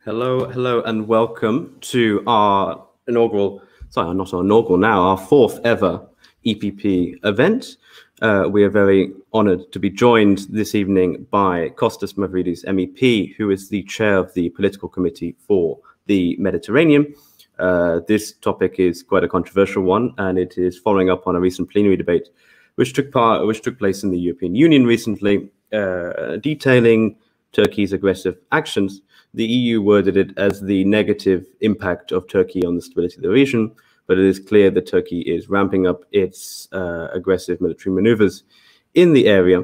Hello, and welcome to our our fourth ever EPP event. We are very honored to be joined this evening by Costas Mavrides MEP, who is the chair of the political committee for the Mediterranean. This topic is quite a controversial one, and it is following up on a recent plenary debate which took place in the European Union recently, detailing Turkey's aggressive actions. The EU worded it as the negative impact of Turkey on the stability of the region, but it is clear that Turkey is ramping up its aggressive military maneuvers in the area.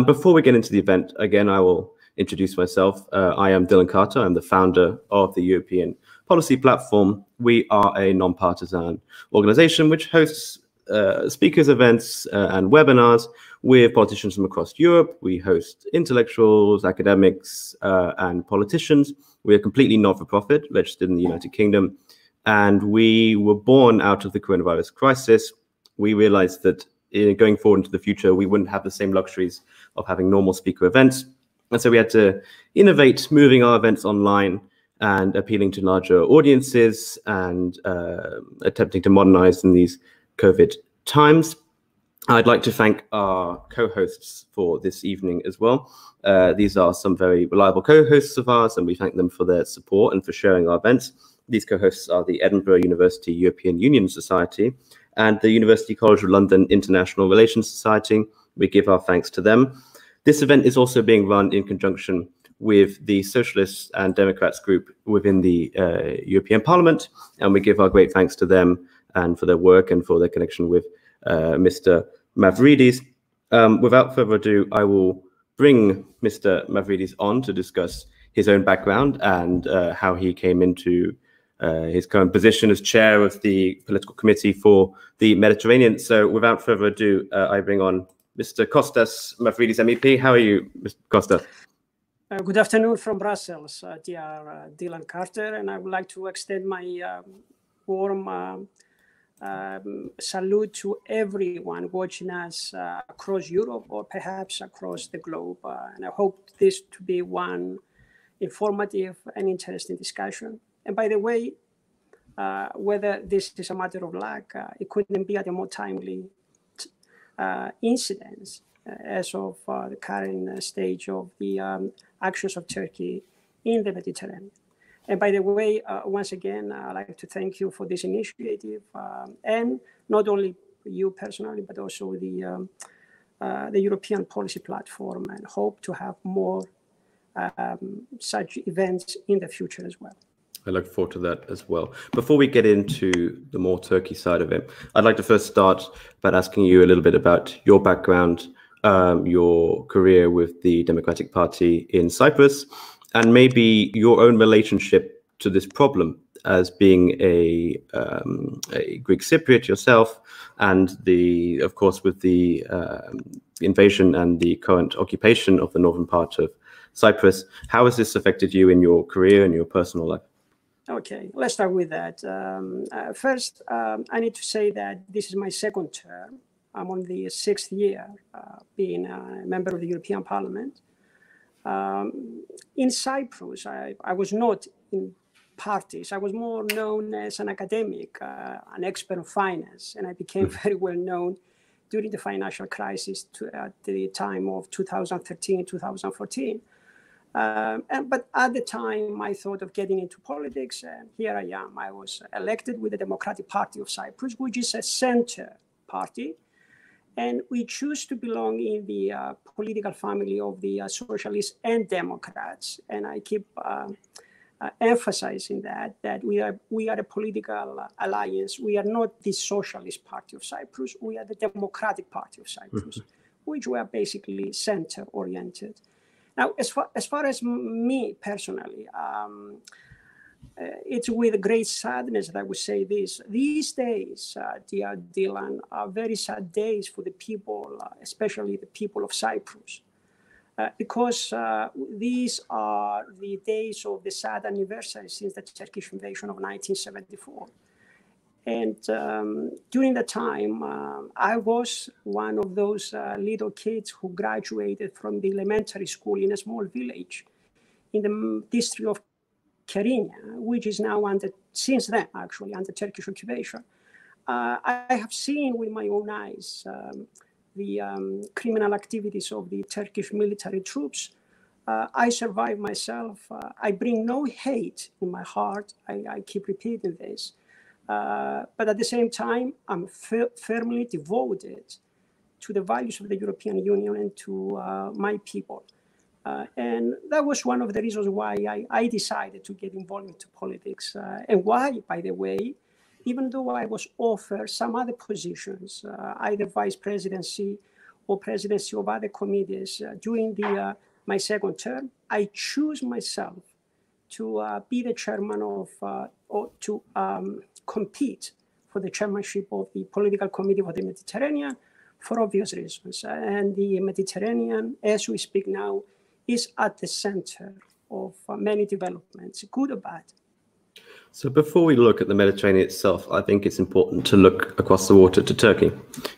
Before we get into the event, again, I will introduce myself. I am Dylan Carter. I'm the founder of the European Policy Platform. We are a non-partisan organization which hosts speakers events and webinars with politicians from across Europe. We host intellectuals, academics, and politicians. We are completely not-for-profit, registered in the United Kingdom, and we were born out of the coronavirus crisis. We realized that going forward into the future, we wouldn't have the same luxuries of having normal speaker events. And so we had to innovate, moving our events online and appealing to larger audiences and attempting to modernize in these COVID times. I'd like to thank our co-hosts for this evening as well. These are some very reliable co-hosts of ours, and we thank them for their support and for sharing our events. These co-hosts are the Edinburgh University European Union Society and the University College of London International Relations Society. We give our thanks to them. This event is also being run in conjunction with the Socialists and Democrats group within the European Parliament, and we give our great thanks to them and for their work and for their connection with Mr. Mavrides. Without further ado, I will bring Mr. Mavrides on to discuss his own background and how he came into his current position as chair of the political committee for the Mediterranean. So without further ado, I bring on Mr. Costas Mavrides MEP. How are you, Mr. Costa? Good afternoon from Brussels, dear Dylan Carter, and I would like to extend my warm salute to everyone watching us across Europe or perhaps across the globe. And I hope this to be one informative and interesting discussion. And by the way, whether this is a matter of luck, it couldn't be at a more timely incidence as of the current stage of the actions of Turkey in the Mediterranean. And by the way, once again, I'd like to thank you for this initiative, and not only you personally, but also the European Policy Platform, and hope to have more such events in the future as well. I look forward to that as well. Before we get into the more Turkey side of it, I'd like to first start by asking you a little bit about your background, your career with the Democratic Party in Cyprus, and maybe your own relationship to this problem as being a Greek Cypriot yourself, and of course, with the invasion and the current occupation of the northern part of Cyprus. How has this affected you in your career and your personal life? Okay, let's start with that. First, I need to say that this is my second term. I'm on the 6th year being a member of the European Parliament. In Cyprus, I was not in parties. I was more known as an academic, an expert on finance, and I became very well known during the financial crisis at the time of 2013, 2014. But at the time, I thought of getting into politics, and here I am. I was elected with the Democratic Party of Cyprus, which is a center party. And we choose to belong in the political family of the Socialists and Democrats. And I keep emphasizing that we are a political alliance. We are not the Socialist Party of Cyprus. We are the Democratic Party of Cyprus, which were basically center-oriented. Now, as far as me personally, it's with great sadness that I would say this. These days, dear Dylan, are very sad days for the people, especially the people of Cyprus, because these are the days of the sad anniversary since the Turkish invasion of 1974. And during the time, I was one of those little kids who graduated from the elementary school in a small village in the district of Kerinya, which is now since then, actually, under Turkish occupation. I have seen with my own eyes the criminal activities of the Turkish military troops. I survived myself. I bring no hate in my heart. I keep repeating this. But at the same time, I'm firmly devoted to the values of the European Union and to my people. And that was one of the reasons why I decided to get involved into politics. And why, by the way, even though I was offered some other positions, either vice presidency or presidency of other committees during my second term, I choose myself to be the chairman of, or to compete for the chairmanship of the Political Committee for the Mediterranean for obvious reasons. And the Mediterranean, as we speak now, is at the center of many developments, good or bad. So before we look at the Mediterranean itself, I think it's important to look across the water to Turkey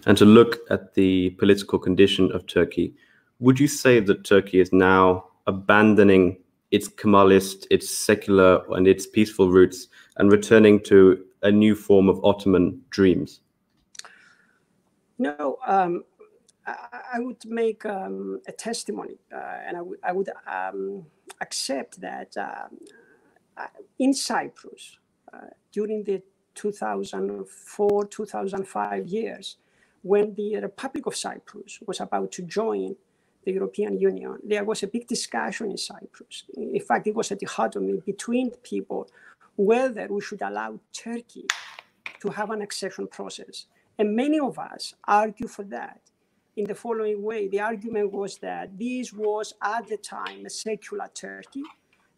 and to look at the political condition of Turkey. Would you say that Turkey is now abandoning its Kemalist, its secular and its peaceful roots and returning to a new form of Ottoman dreams? No, I would make a testimony and I would accept that in Cyprus, during the 2004-2005 years, when the Republic of Cyprus was about to join the European Union, there was a big discussion in Cyprus. In fact, it was a dichotomy between people whether we should allow Turkey to have an accession process. And many of us argue for that in the following way. The argument was that this was at the time a secular Turkey,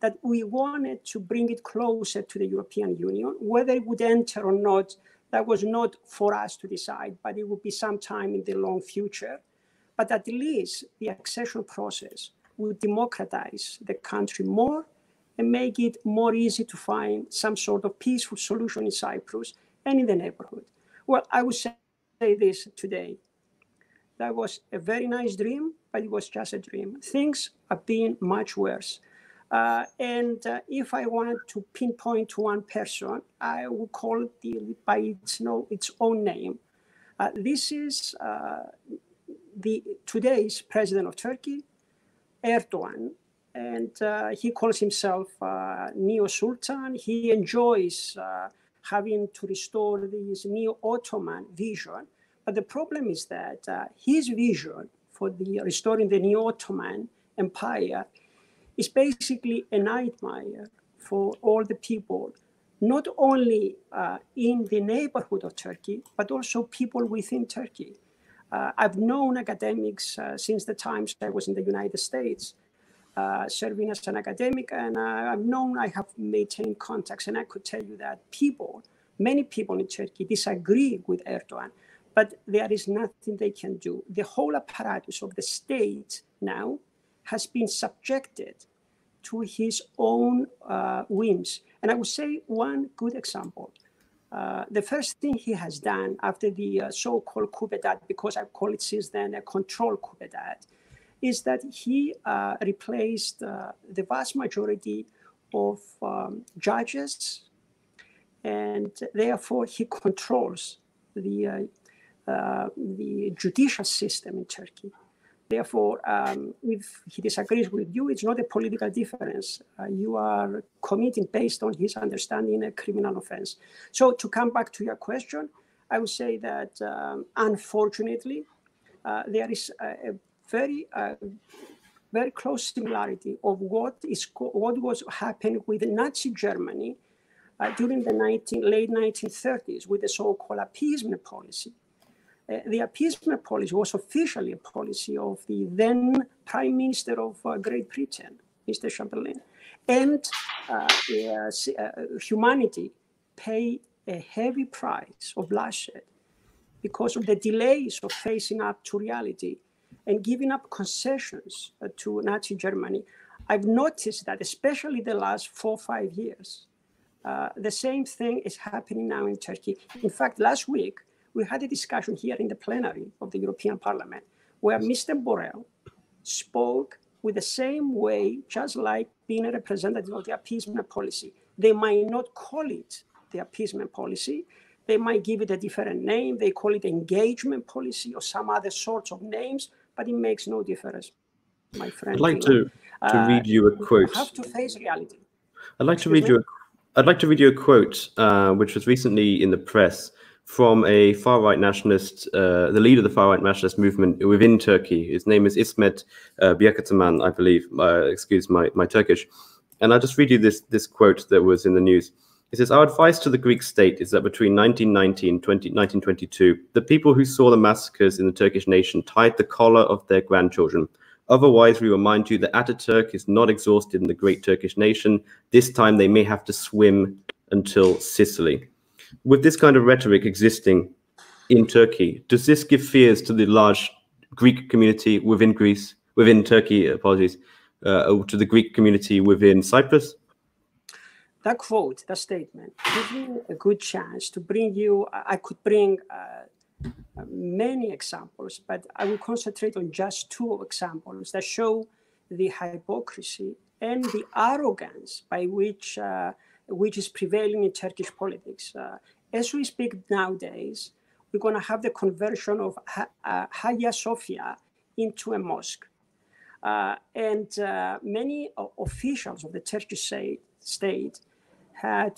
that we wanted to bring it closer to the European Union. Whether it would enter or not, that was not for us to decide, but it would be sometime in the long future. But at least the accession process would democratize the country more and make it more easy to find some sort of peaceful solution in Cyprus and in the neighborhood. Well, I would say this today. That was a very nice dream, but it was just a dream. Things are being much worse. If I wanted to pinpoint to one person, I would call it by its own name. This is today's president of Turkey, Erdogan, and he calls himself neo-Sultan. He enjoys having to restore this neo-Ottoman vision. But the problem is that his vision for restoring the neo-Ottoman empire is basically a nightmare for all the people, not only in the neighborhood of Turkey, but also people within Turkey. I've known academics since the times I was in the United States, serving as an academic, and I have maintained contacts, and I could tell you that many people in Turkey disagree with Erdogan, but there is nothing they can do. The whole apparatus of the state now has been subjected to his own whims. And I would say one good example. The first thing he has done after the so-called coup d'etat, because I call it since then a control coup d'etat, is that he replaced the vast majority of judges, and therefore he controls the judicial system in Turkey. Therefore, if he disagrees with you, it's not a political difference. You are committing, based on his understanding, a criminal offense. So to come back to your question, I would say that unfortunately, there is a very close similarity of what was happening with Nazi Germany during the late 1930s with the so-called appeasement policy. The appeasement policy was officially a policy of the then Prime Minister of Great Britain, Mr. Chamberlain. And humanity paid a heavy price of bloodshed because of the delays of facing up to reality and giving up concessions to Nazi Germany. I've noticed that, especially the last 4 or 5 years, The same thing is happening now in Turkey. In fact, last week, we had a discussion here in the plenary of the European Parliament where Mr. Borrell spoke with the same way, just like being a representative of the appeasement policy. They might not call it the appeasement policy. They might give it a different name. They call it engagement policy or some other sorts of names, but it makes no difference, my friend. I'd like to read you a quote. You have to face reality. I'd like to read you a quote, which was recently in the press from a far-right nationalist, the leader of the far-right nationalist movement within Turkey. His name is İsmet Büyükataman, I believe. Excuse my Turkish. And I'll just read you this quote that was in the news. It says, "Our advice to the Greek state is that between 1990 and 1922, the people who saw the massacres in the Turkish nation tied the collar of their grandchildren. Otherwise, we remind you that Ataturk is not exhausted in the great Turkish nation. This time they may have to swim until Sicily." With this kind of rhetoric existing in Turkey, does this give fears to the large Greek community within Turkey, to the Greek community within Cyprus? That quote, that statement, gives me a good chance to bring you, I could bring many examples, but I will concentrate on just two examples that show the hypocrisy and the arrogance by which is prevailing in Turkish politics. As we speak nowadays, we're going to have the conversion of Hagia Sophia into a mosque. And many officials of the Turkish state had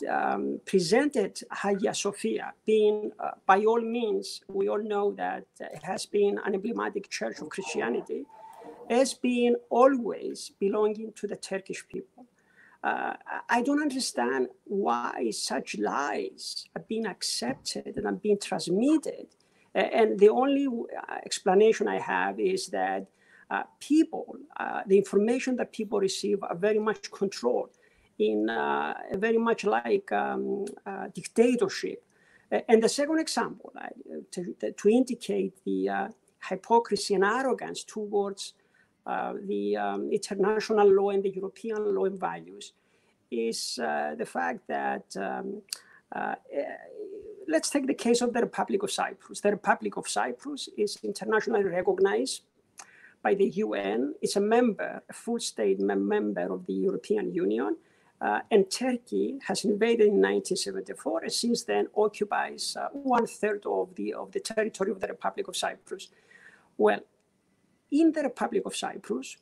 presented Hagia Sophia being, by all means, we all know that it has been an emblematic church of Christianity, as being always belonging to the Turkish people. I don't understand why such lies are being accepted and are being transmitted. And the only explanation I have is that the information that people receive are very much controlled in very much like dictatorship. And the second example, to indicate the hypocrisy and arrogance towards the international law and the European law and values, is the fact that, let's take the case of the Republic of Cyprus. The Republic of Cyprus is internationally recognized by the UN. It's a full state member of the European Union. And Turkey has invaded in 1974 and since then occupies 1/3 of the territory of the Republic of Cyprus. Well, in the Republic of Cyprus,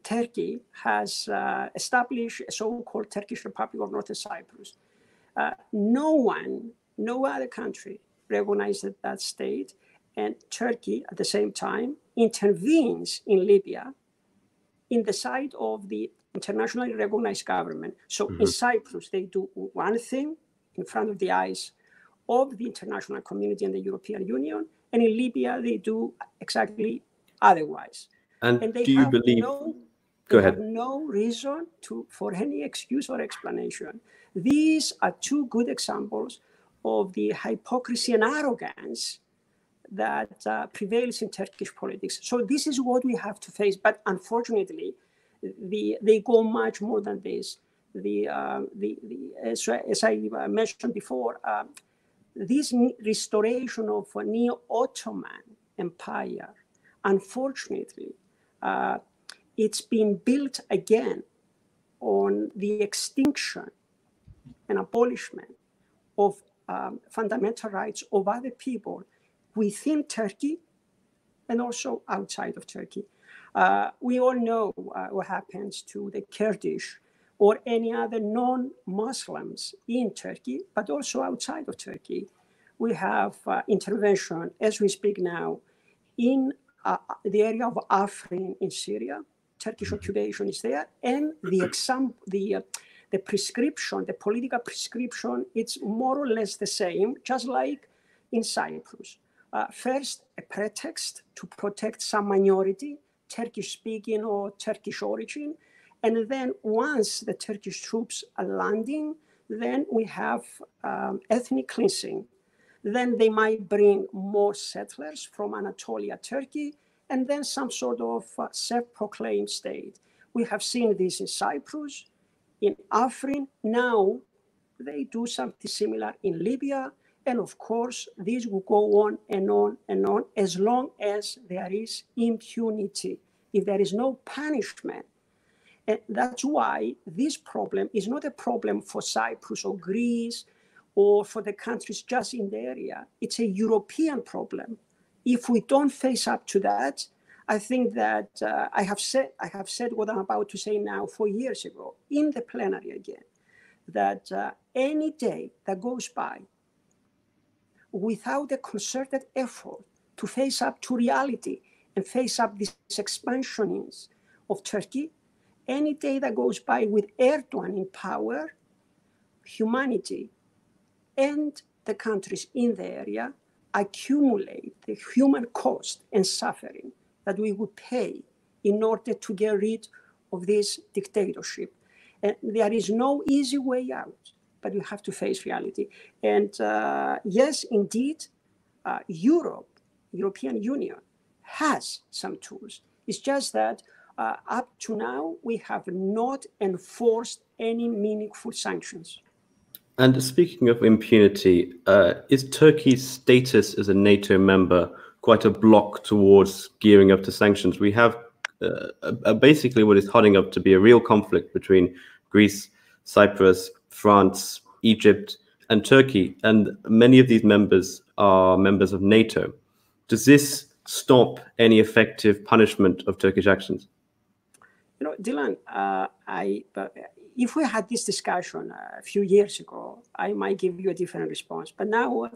Turkey has established a so-called Turkish Republic of Northern Cyprus. No other country recognizes that state, and Turkey at the same time intervenes in Libya in the side of the internationally recognized government. So in Cyprus, they do one thing in front of the eyes of the international community and the European Union, and in Libya, they do exactly otherwise. And they do you believe? Go ahead. Have no reason for any excuse or explanation. These are two good examples of the hypocrisy and arrogance that prevails in Turkish politics. So this is what we have to face. But unfortunately, they go much more than this. As I mentioned before, this restoration of a neo-Ottoman empire, unfortunately, it's been built again on the extinction and abolishment of fundamental rights of other people within Turkey and also outside of Turkey. We all know what happens to the Kurdish or any other non-Muslims in Turkey, but also outside of Turkey. We have intervention, as we speak now, in the area of Afrin in Syria. Turkish occupation is there, and the prescription, the political prescription, it's more or less the same, just like in Cyprus. First, a pretext to protect some minority, Turkish-speaking or Turkish origin. And then once the Turkish troops are landing, then we have ethnic cleansing. Then they might bring more settlers from Anatolia, Turkey, and then some sort of self-proclaimed state. We have seen this in Cyprus, in Afrin. Now they do something similar in Libya. And of course, this will go on and on and on as long as there is impunity, if there is no punishment. And that's why this problem is not a problem for Cyprus or Greece or for the countries just in the area. It's a European problem. If we don't face up to that, I think that I have said what I'm about to say now 4 years ago in the plenary again, that any day that goes by without a concerted effort to face up to reality and face up these expansions of Turkey, any day that goes by with Erdogan in power, humanity and the countries in the area accumulate the human cost and suffering that we would pay in order to get rid of this dictatorship. And there is no easy way out, but we have to face reality. And yes, indeed, European Union has some tools. It's just that up to now, we have not enforced any meaningful sanctions. And speaking of impunity, is Turkey's status as a NATO member quite a block towards gearing up to sanctions? We have basically what is heading up to be a real conflict between Greece, Cyprus, France, Egypt, and Turkey. And many of these members are members of NATO. Does this stop any effective punishment of Turkish actions? You know, Dylan, if we had this discussion a few years ago, I might give you a different response. But now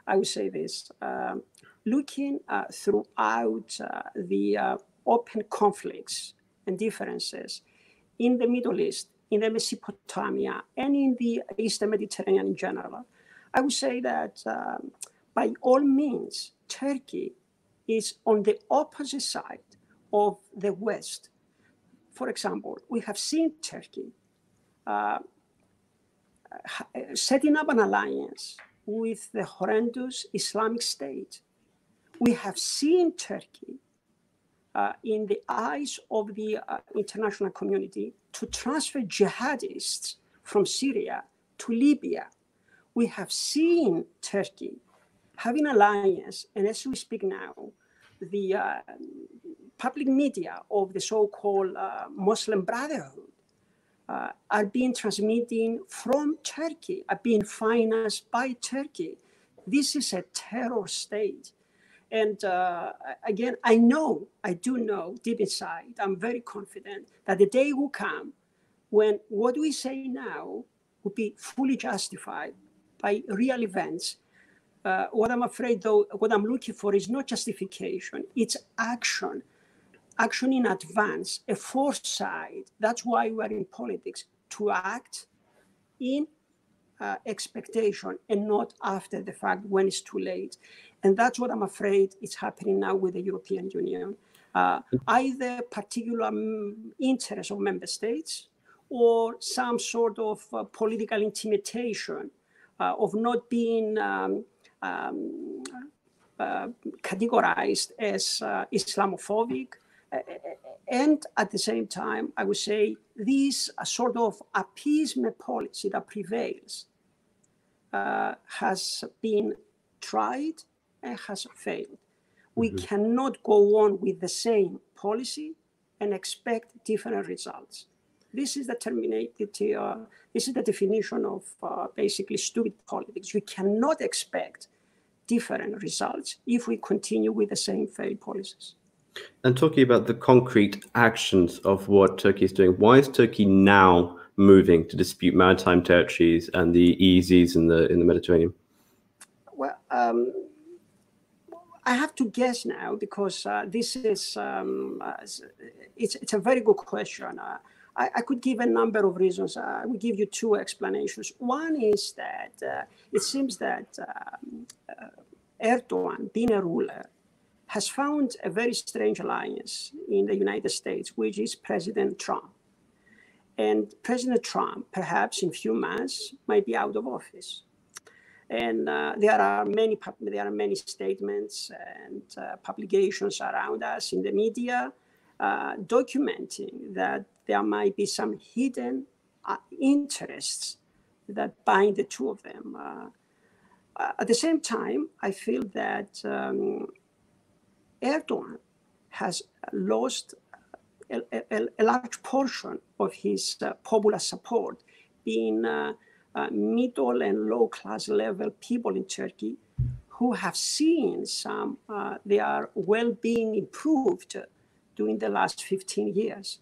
I would say this. Looking throughout the open conflicts and differences in the Middle East, in the Mesopotamia, and in the Eastern Mediterranean in general, I would say that by all means, Turkey is on the opposite side of the West. For example, we have seen Turkey setting up an alliance with the horrendous Islamic State. We have seen Turkey in the eyes of the international community to transfer jihadists from Syria to Libya. We have seen Turkey having alliance, and as we speak now, the public media of the so-called Muslim Brotherhood are being transmitting from Turkey, are being financed by Turkey. This is a terror state. And again, I do know deep inside, I'm very confident that the day will come when what we say now will be fully justified by real events. What I'm afraid, though, what I'm looking for is not justification, it's action. Action in advance, a foresight. That's why we're in politics, to act in expectation and not after the fact when it's too late. And that's what I'm afraid is happening now with the European Union. Either particular interest of member states or some sort of political intimidation of not being categorized as Islamophobic. And at the same time, I would say this sort of appeasement policy that prevails has been tried and has failed. We cannot go on with the same policy and expect different results. This is the definition of basically stupid politics. You cannot expect different results if we continue with the same failed policies. And talking about the concrete actions of what Turkey is doing, why is Turkey now moving to dispute maritime territories and the EEZs in the Mediterranean? Well, I have to guess now because this is it's a very good question. I could give a number of reasons. I will give you two explanations. One is that it seems that Erdogan, being a ruler, has found a very strange alliance in the United States, which is President Trump. And President Trump, perhaps in a few months, might be out of office. And there are many statements and publications around us in the media documenting that there might be some hidden interests that bind the two of them. At the same time, I feel that Erdogan has lost a large portion of his popular support, being middle and low class level people in Turkey who have seen their well-being improved during the last 15 years.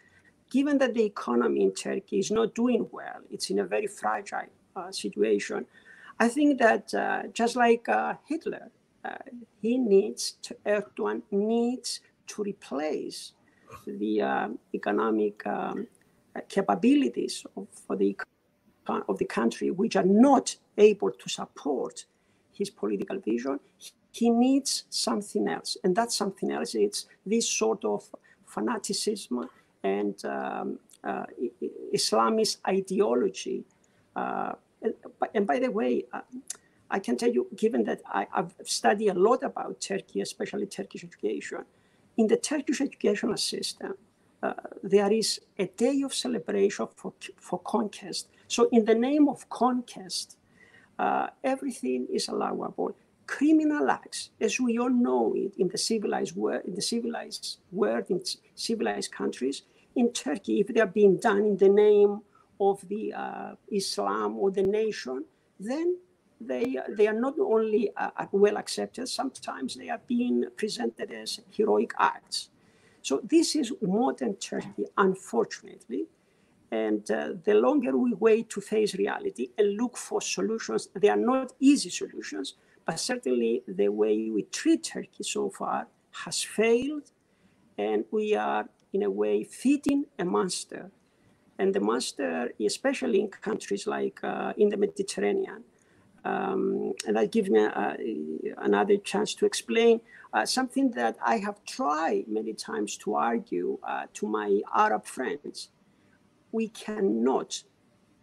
Given that the economy in Turkey is not doing well, it's in a very fragile situation, I think that just like Hitler, Erdogan needs to replace the economic capabilities of the country, which are not able to support his political vision. He needs something else, and that something else is this sort of fanaticism and Islamist ideology. And by the way, I can tell you, given that I've studied a lot about Turkey, especially Turkish education, in the Turkish educational system, there is a day of celebration for conquest. So in the name of conquest, everything is allowable. Criminal acts, as we all know it in the civilized world, in civilized countries, in Turkey, if they are being done in the name of the Islam or the nation, then they are not only well accepted, sometimes they are being presented as heroic acts. So this is modern Turkey, unfortunately. And the longer we wait to face reality and look for solutions, they are not easy solutions, but certainly the way we treat Turkey so far has failed, and we are in a way feeding a monster. And the monster, especially in countries like in the Mediterranean, and that gives me another chance to explain something that I have tried many times to argue to my Arab friends. We cannot,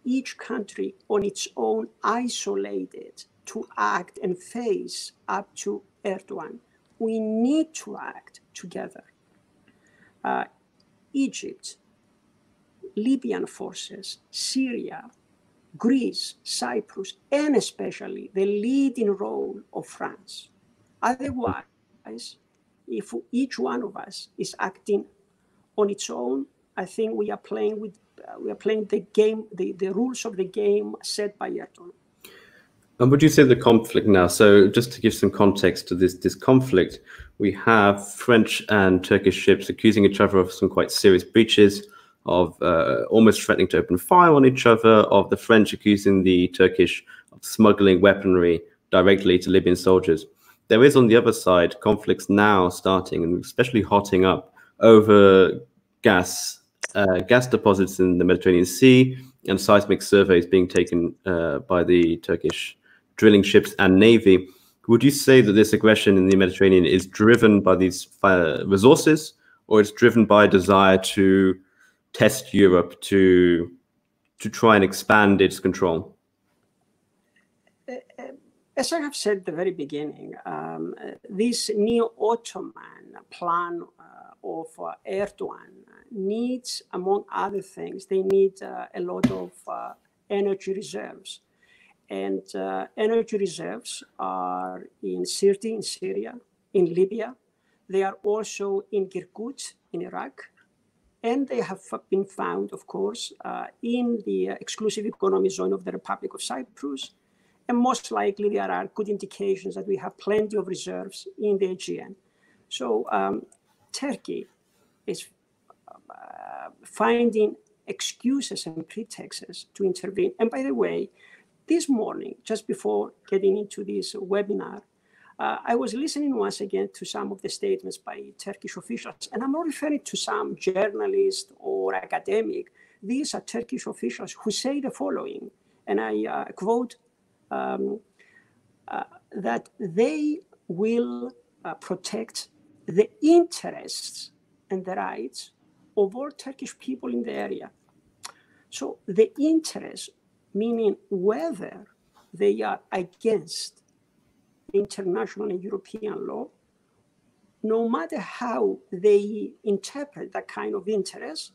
each country on its own, isolated to act and face up to Erdogan. We need to act together. Egypt, Libyan forces, Syria, Greece, Cyprus, and especially the leading role of France. Otherwise, if each one of us is acting on its own, I think we are playing the game, the rules of the game set by Erdogan. And would you say the conflict now, so just to give some context to this conflict, we have French and Turkish ships accusing each other of some quite serious breaches, of almost threatening to open fire on each other, of the French accusing the Turkish of smuggling weaponry directly to Libyan soldiers. There is, on the other side, conflicts now starting, and especially hotting up, over gas deposits in the Mediterranean Sea, and seismic surveys being taken by the Turkish drilling ships and navy. Would you say that this aggression in the Mediterranean is driven by these resources, or it's driven by a desire to test Europe, to try and expand its control? As I have said at the very beginning, this neo-Ottoman plan of Erdogan needs, among other things, they need a lot of energy reserves. And energy reserves are in Sirte, in Syria, in Libya. They are also in Kirkuk, in Iraq. And they have been found, of course, in the exclusive economic zone of the Republic of Cyprus. And most likely there are good indications that we have plenty of reserves in the Aegean. So Turkey is finding excuses and pretexts to intervene. And by the way, this morning, just before getting into this webinar, I was listening once again to some of the statements by Turkish officials, and I'm not referring to some journalist or academic. These are Turkish officials who say the following, and I quote, that they will protect the interests and the rights of all Turkish people in the area. So the interests, meaning whether they are against international and European law, no matter how they interpret that kind of interest,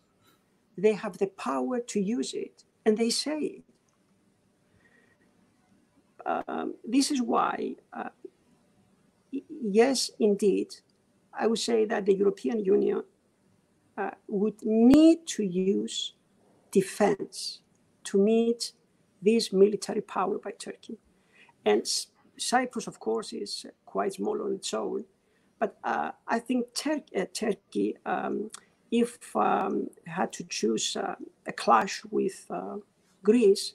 they have the power to use it. and they say it. This is why, yes, indeed, I would say that the European Union would need to use defense to meet this military power by Turkey. And Cyprus, of course, is quite small on its own. But I think Turkey, if had to choose a clash with Greece,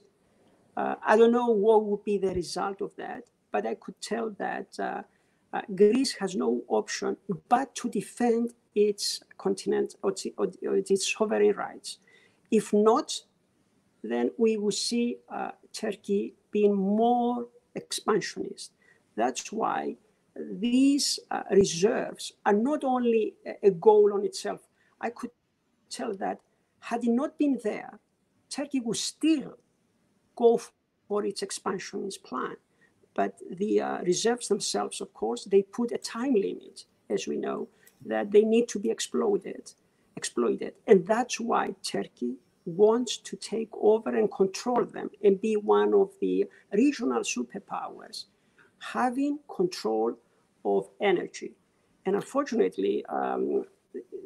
I don't know what would be the result of that, but I could tell that Greece has no option but to defend its continent or its sovereign rights. If not, then we will see Turkey being more expansionist. That's why these reserves are not only a goal on itself. I could tell that had it not been there, Turkey would still go for its expansionist plan. But the reserves themselves, of course, they put a time limit, as we know, that they need to be exploited. And that's why Turkey wants to take over and control them and be one of the regional superpowers, having control of energy. And unfortunately,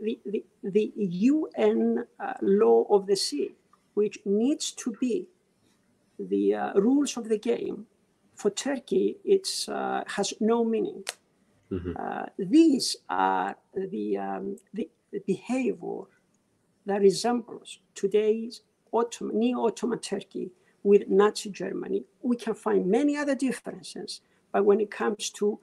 the UN law of the sea, which needs to be the rules of the game, for Turkey, it has no meaning. These are the behavior that resembles today's neo-Ottoman Turkey with Nazi Germany. We can find many other differences, but when it comes to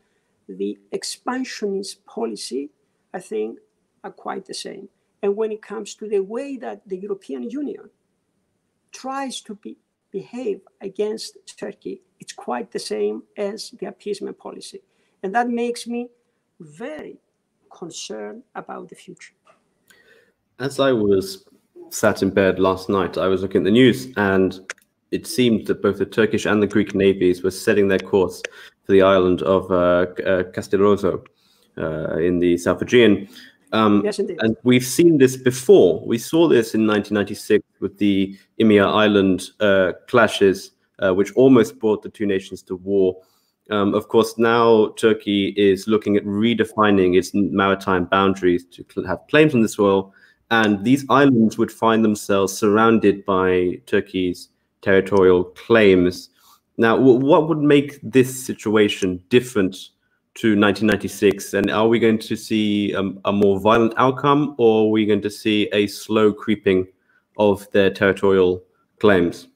the expansionist policy, I think are quite the same. And when it comes to the way that the European Union tries to behave against Turkey, it's quite the same as the appeasement policy. And that makes me very concerned about the future. As I was sat in bed last night, I was looking at the news, and it seemed that both the Turkish and the Greek navies were setting their course for the island of Castellozo in the South Aegean. Yes, indeed. And we've seen this before. We saw this in 1996 with the Imia Island clashes, which almost brought the two nations to war. Of course, now Turkey is looking at redefining its maritime boundaries to have claims on this oil, and these islands would find themselves surrounded by Turkey's territorial claims. Now, what would make this situation different to 1996? And are we going to see a more violent outcome, or are we going to see a slow creeping of their territorial claims?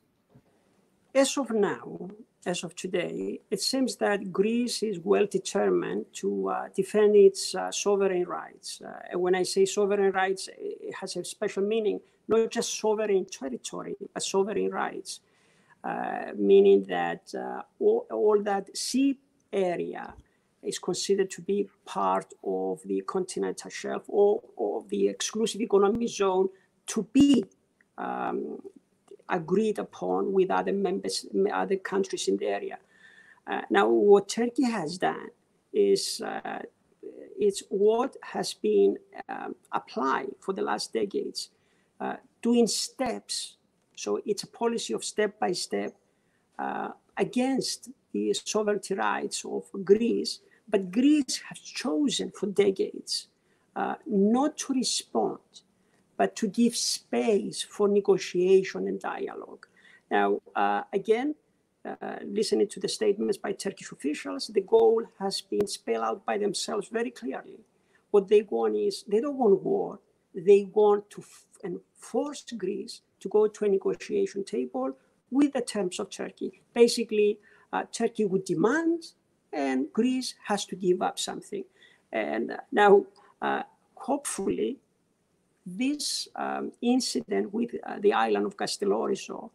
As of now, as of today, it seems that Greece is well determined to defend its sovereign rights. And when I say sovereign rights, it has a special meaning, not just sovereign territory, but sovereign rights, meaning that all that sea area is considered to be part of the continental shelf or the exclusive economic zone to be agreed upon with other members, other countries in the area. Now, what Turkey has done is it's what has been applied for the last decades, doing steps. So it's a policy of step by step against the sovereignty rights of Greece. But Greece has chosen for decades not to respond, but to give space for negotiation and dialogue. Now, again, listening to the statements by Turkish officials, the goal has been spelled out by themselves very clearly. What they want is, they don't want war. They want to force Greece to go to a negotiation table with the terms of Turkey. Basically, Turkey would demand, and Greece has to give up something. And now, hopefully, this incident with the island of Castellorizzo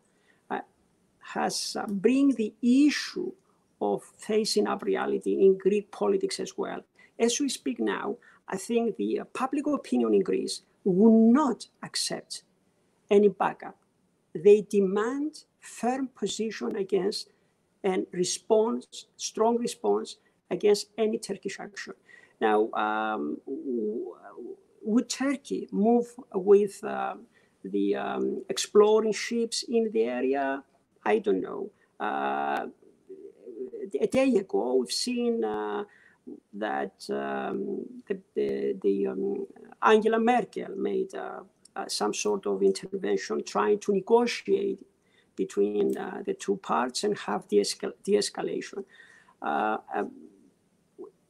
has bring the issue of facing up reality in Greek politics as well. As we speak now, I think the public opinion in Greece will not accept any backup. They demand firm position against and response, strong response against any Turkish action. Now, would Turkey move with the exploring ships in the area? I don't know. A day ago, we've seen that Angela Merkel made some sort of intervention trying to negotiate between the two parts and have de-escalation.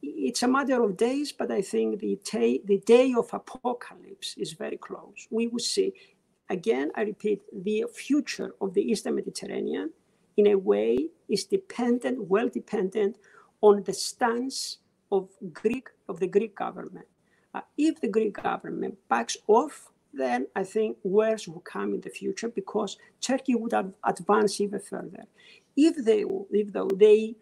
It's a matter of days, but I think the day of apocalypse is very close. We will see. Again, I repeat, the future of the Eastern Mediterranean, in a way, is well dependent on the stance of the Greek government. If the Greek government backs off, then I think worse will come in the future, because Turkey would advance even further. If they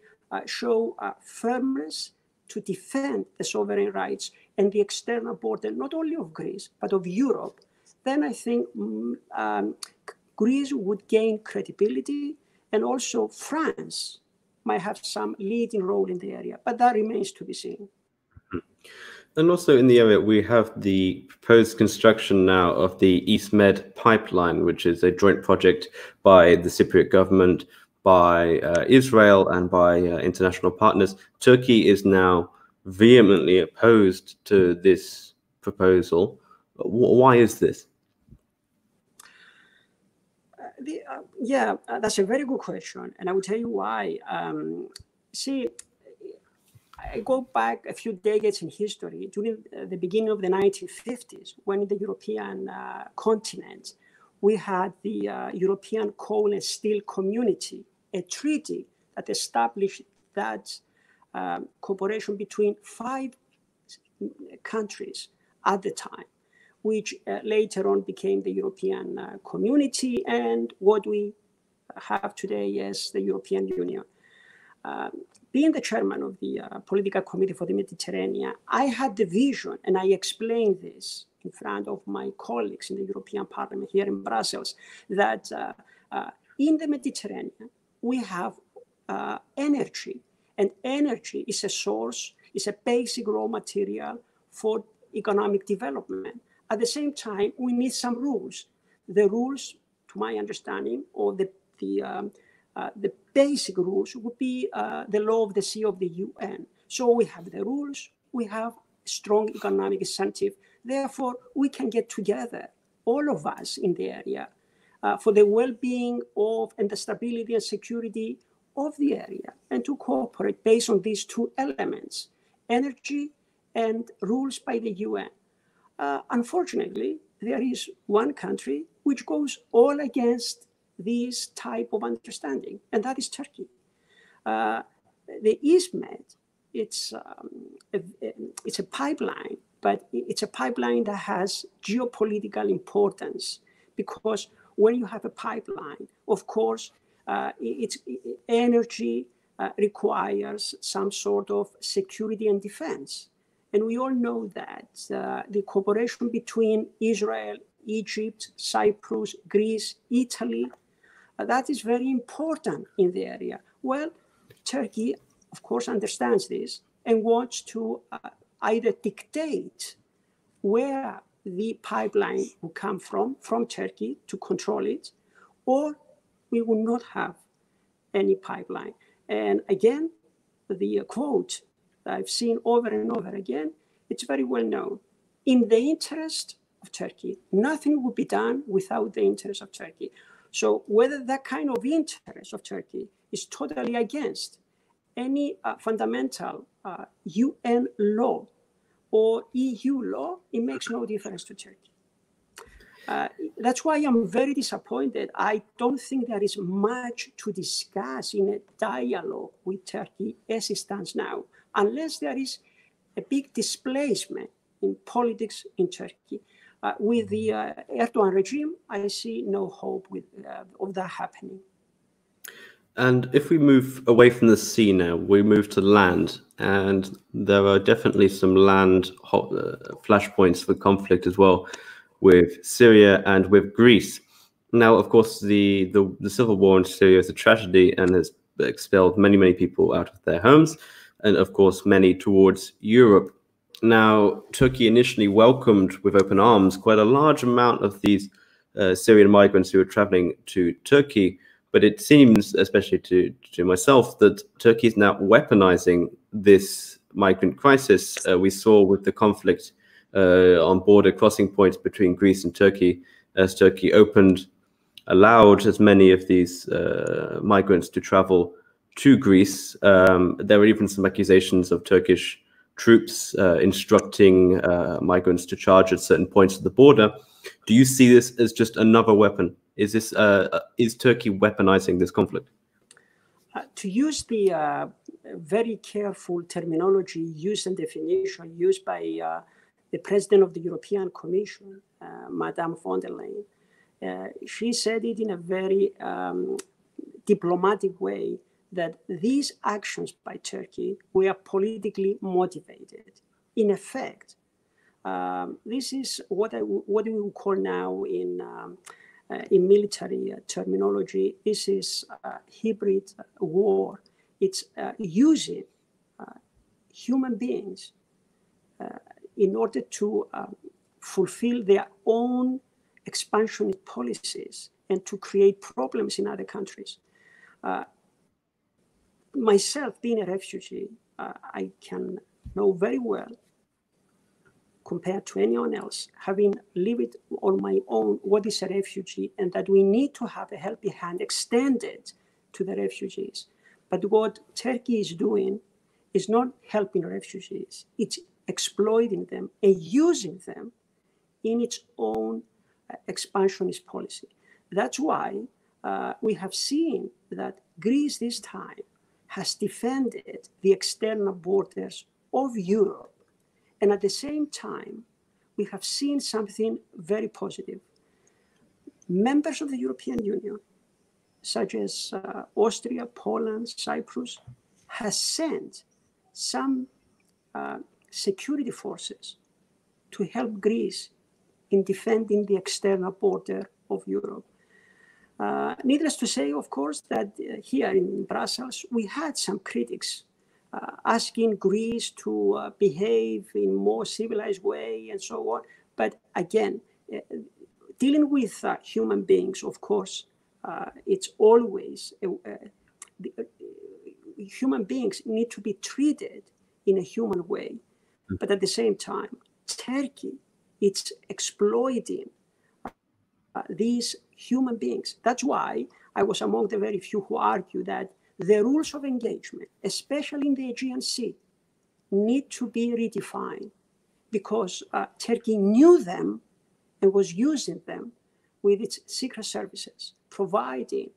show firmness to defend the sovereign rights and the external border, not only of Greece, but of Europe, then I think Greece would gain credibility, and also France might have some leading role in the area, but that remains to be seen. And also in the area, we have the proposed construction now of the East Med pipeline, which is a joint project by the Cypriot government, by Israel, and by international partners. Turkey is now vehemently opposed to this proposal. Why is this? That's a very good question, and I will tell you why. See, I go back a few decades in history, during the beginning of the 1950s, when in the European continent, we had the European Coal and Steel Community, a treaty that established that cooperation between 5 countries at the time, which later on became the European Community and what we have today as the European Union. Being the chairman of the Political Committee for the Mediterranean, I had the vision, and I explained this in front of my colleagues in the European Parliament here in Brussels, that in the Mediterranean, we have energy, and energy is a source, is a basic raw material for economic development. At the same time, we need some rules. The rules, to my understanding, or the basic rules would be the law of the sea of the UN. So we have the rules, we have strong economic incentive. Therefore, we can get together, all of us in the area, for the well-being of and the stability and security of the area, and to cooperate based on these 2 elements, energy and rules by the UN. Unfortunately, there is one country which goes all against this type of understanding, and that is Turkey. The East Med, it's a pipeline, but it's a pipeline that has geopolitical importance, because when you have a pipeline, of course, energy requires some sort of security and defense. And we all know that the cooperation between Israel, Egypt, Cyprus, Greece, Italy, that is very important in the area. Well, Turkey, of course, understands this and wants to either dictate where the pipeline will come from Turkey to control it, or we will not have any pipeline. And again, the quote that I've seen over and over again, it's very well known. In the interest of Turkey, nothing will be done without the interest of Turkey. So whether that kind of interest of Turkey is totally against any fundamental UN law or EU law, it makes no difference to Turkey. That's why I'm very disappointed. I don't think there is much to discuss in a dialogue with Turkey as it stands now, unless there is a big displacement in politics in Turkey. With the Erdogan regime, I see no hope of that happening. And if we move away from the sea now, we move to land, and there are definitely some land flashpoints for conflict as well, with Syria and with Greece. Now, of course, the civil war in Syria is a tragedy and has expelled many, many people out of their homes, and of course, many towards Europe. Now, Turkey initially welcomed with open arms quite a large amount of these Syrian migrants who are traveling to Turkey. But it seems, especially to myself, that Turkey is now weaponizing this migrant crisis. We saw with the conflict on border crossing points between Greece and Turkey, as Turkey allowed as many of these migrants to travel to Greece. There were even some accusations of Turkish troops instructing migrants to charge at certain points of the border. Do you see this as just another weapon? Is Turkey weaponizing this conflict? To use the very careful terminology use and definition used by the President of the European Commission, Madame von der Leyen, she said it in a very diplomatic way that these actions by Turkey were politically motivated. In effect, this is what we would call now in military terminology, this is hybrid war. It's using human beings in order to fulfill their own expansionist policies and to create problems in other countries. Myself, being a refugee, I can know very well, compared to anyone else, having lived on my own, what is a refugee, and that we need to have a helping hand extended to the refugees. But what Turkey is doing is not helping refugees. It's exploiting them and using them in its own expansionist policy. That's why we have seen that Greece this time has defended the external borders of Europe. And at the same time, we have seen something very positive. Members of the European Union, such as Austria, Poland, Cyprus, has sent some security forces to help Greece in defending the external border of Europe. Needless to say, of course, that here in Brussels, we had some critics asking Greece to behave in a more civilized way and so on. But again, dealing with human beings, of course, it's always, human beings need to be treated in a human way. But at the same time, Turkey, it's exploiting these human beings. That's why I was among the very few who argue that the rules of engagement, especially in the Aegean Sea, need to be redefined because Turkey knew them and was using them with its secret services, providing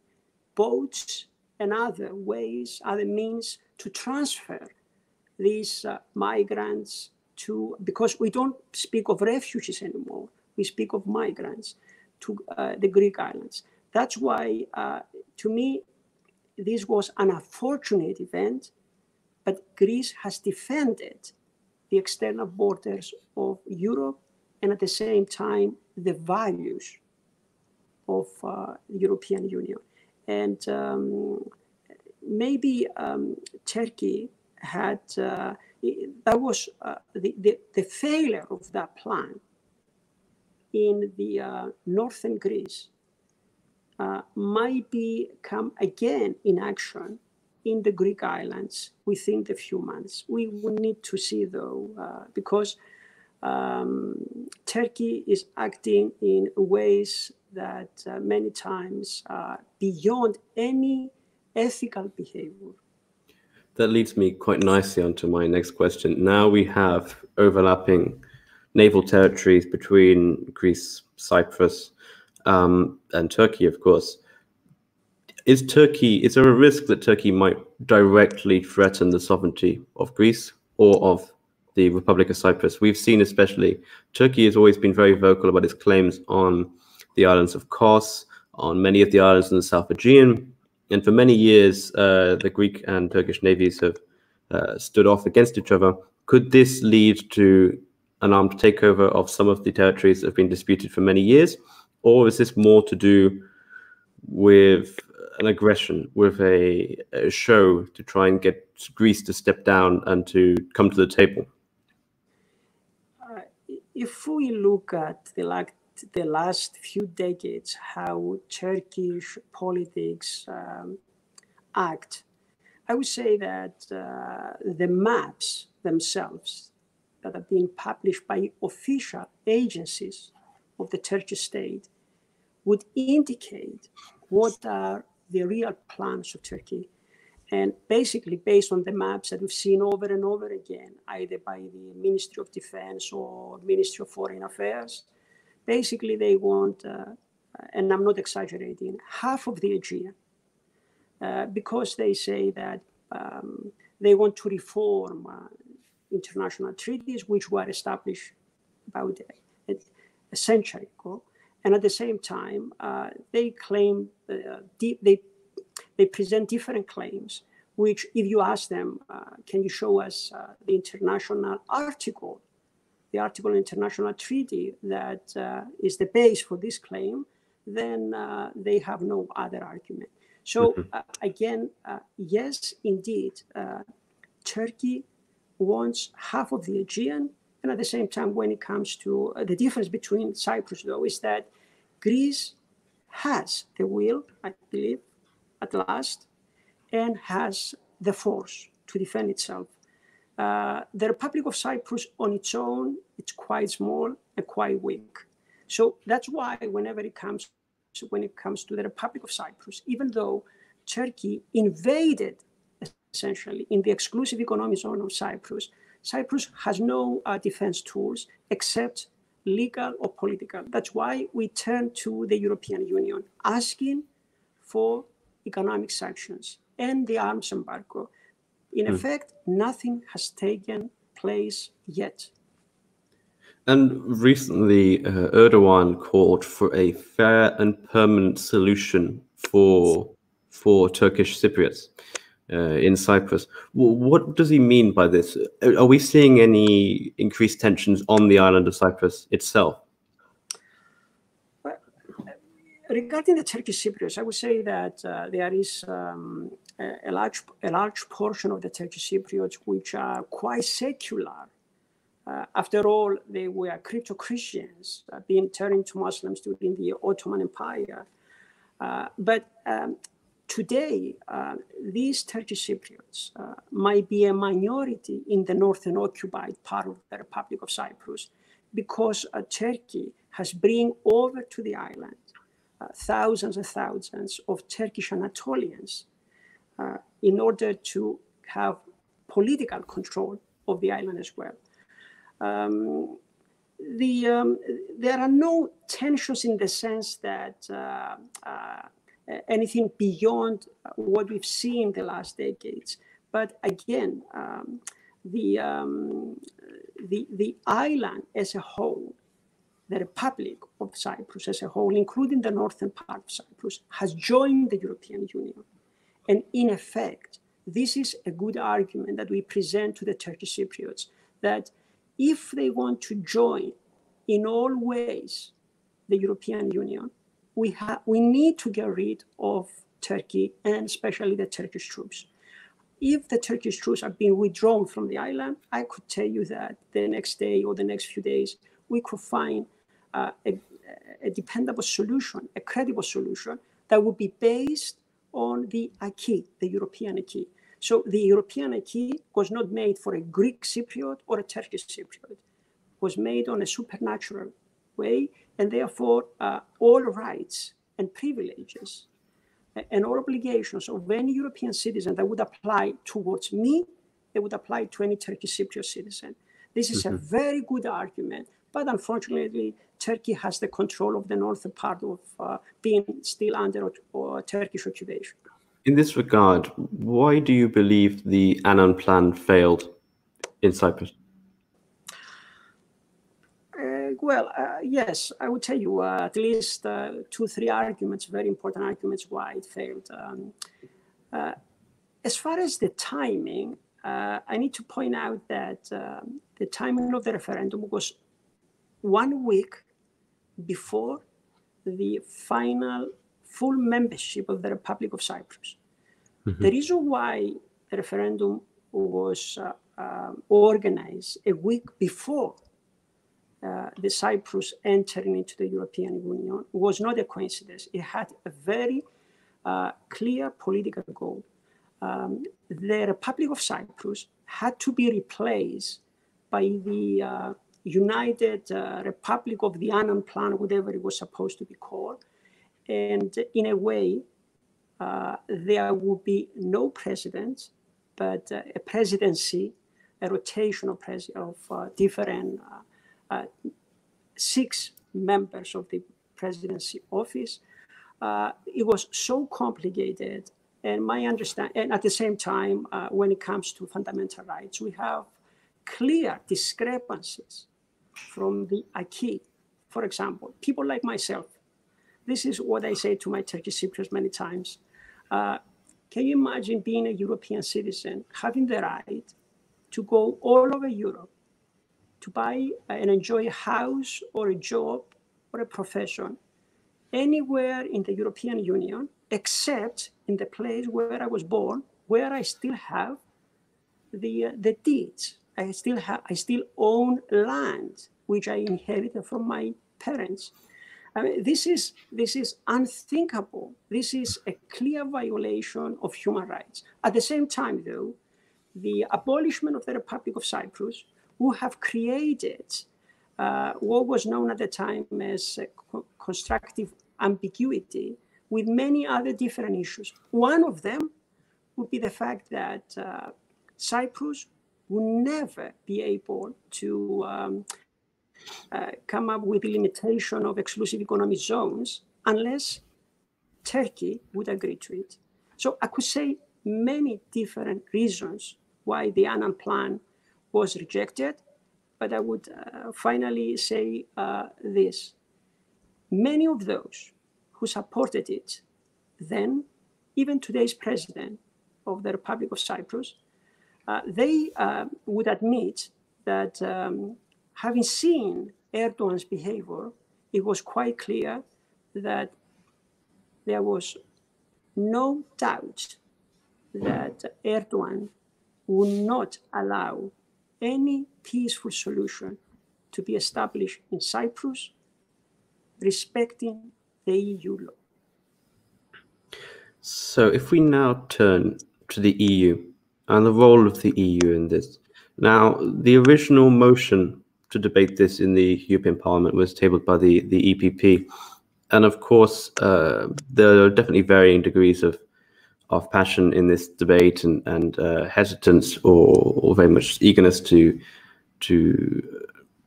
boats and other ways, other means to transfer these migrants to, because we don't speak of refugees anymore, we speak of migrants to the Greek islands. That's why, to me, this was an unfortunate event, but Greece has defended the external borders of Europe and at the same time, the values of the European Union. And maybe Turkey had, that was the failure of that plan in the northern Greece might come again in action in the Greek islands within the few months. We will need to see, though, because Turkey is acting in ways that many times are beyond any ethical behavior. That leads me quite nicely onto my next question. Now we have overlapping naval territories between Greece, Cyprus, and Turkey, of course. Is there a risk that Turkey might directly threaten the sovereignty of Greece or of the Republic of Cyprus? We've seen, especially, Turkey has always been very vocal about its claims on the islands of Kos, on many of the islands in the South Aegean. And for many years, the Greek and Turkish navies have stood off against each other. Could this lead to an armed takeover of some of the territories that have been disputed for many years? Or is this more to do with an aggression, with a show to try and get Greece to step down and to come to the table? If we look at the the last few decades, how Turkish politics act, I would say that the maps themselves that are being published by official agencies of the Turkish state would indicate what are the real plans of Turkey. And basically, based on the maps that we've seen over and over again, either by the Ministry of Defense or Ministry of Foreign Affairs, basically they want, and I'm not exaggerating, half of the Aegean, because they say that they want to reform international treaties which were established about a century ago. And at the same time, they claim, they present different claims, which if you ask them, can you show us the international article, the article in international treaty that is the base for this claim, then they have no other argument. So again, yes, indeed, Turkey wants half of the Aegean. And at the same time, when it comes to the difference between Cyprus, though, is that Greece has the will, I believe, at last, and has the force to defend itself. The Republic of Cyprus on its own, it's quite small and quite weak. So that's why whenever when it comes to the Republic of Cyprus, even though Turkey invaded essentially in the exclusive economic zone of Cyprus, Cyprus has no defense tools except legal or political. That's why we turn to the European Union, asking for economic sanctions and the arms embargo. In effect, nothing has taken place yet. And recently, Erdogan called for a fair and permanent solution for Turkish Cypriots in Cyprus. What does he mean by this? Are we seeing any increased tensions on the island of Cyprus itself? Well, regarding the Turkish Cypriots, I would say that there is a large portion of the Turkish Cypriots which are quite secular. After all, they were crypto-Christians being turned into Muslims during the Ottoman Empire. But today, these Turkish Cypriots might be a minority in the northern occupied part of the Republic of Cyprus because Turkey has bring over to the island thousands and thousands of Turkish Anatolians in order to have political control of the island as well. There are no tensions in the sense that anything beyond what we've seen the last decades. But again, the island as a whole, the Republic of Cyprus as a whole, including the northern part of Cyprus, has joined the European Union. And in effect, this is a good argument that we present to the Turkish Cypriots, that if they want to join in all ways the European Union, we need to get rid of Turkey and especially the Turkish troops. If the Turkish troops are being withdrawn from the island, I could tell you that the next day or the next few days, we could find a dependable solution, a credible solution that would be based on the acquis, the European acquis. So the European acquis was not made for a Greek Cypriot or a Turkish Cypriot. It was made on a supernatural way, and therefore all rights and privileges and all obligations of any European citizen that would apply towards me, they would apply to any Turkish Cypriot citizen. This is a very good argument, but unfortunately, Turkey has the control of the northern part of being still under Turkish occupation. In this regard, why do you believe the Annan Plan failed in Cyprus? Yes, I would tell you at least 2-3 arguments, very important arguments why it failed. As far as the timing, I need to point out that the timing of the referendum was 1 week before the final full membership of the Republic of Cyprus. The reason why the referendum was organized a week before the Cyprus entering into the European Union was not a coincidence. It had a very clear political goal. The Republic of Cyprus had to be replaced by the United Republic of the Annan Plan, whatever it was supposed to be called. And in a way, there would be no president, but a presidency, a rotation of different 6 members of the presidency office. It was so complicated. And my understanding, and at the same time, when it comes to fundamental rights, we have clear discrepancies from the acquis. For example, people like myself, this is what I say to my Turkish Cypriots many times. Can you imagine being a European citizen, having the right to go all over Europe, to buy and enjoy a house or a job or a profession anywhere in the European Union, except in the place where I was born, where I still have the deeds. I still own land, which I inherited from my parents. I mean, this is unthinkable. This is a clear violation of human rights. At the same time, though, the abolishment of the Republic of Cyprus would have created what was known at the time as constructive ambiguity with many other different issues. One of them would be the fact that Cyprus would never be able to come up with the limitation of exclusive economic zones unless Turkey would agree to it. So I could say many different reasons why the Annan Plan was rejected, but I would finally say this. Many of those who supported it then, even today's president of the Republic of Cyprus, they would admit that having seen Erdogan's behavior, it was quite clear that there was no doubt that Erdogan would not allow any peaceful solution to be established in Cyprus, respecting the EU law. So if we now turn to the EU and the role of the EU in this. Now, the original motion to debate this in the European Parliament was tabled by the EPP. And of course, there are definitely varying degrees of passion in this debate and hesitance or very much eagerness to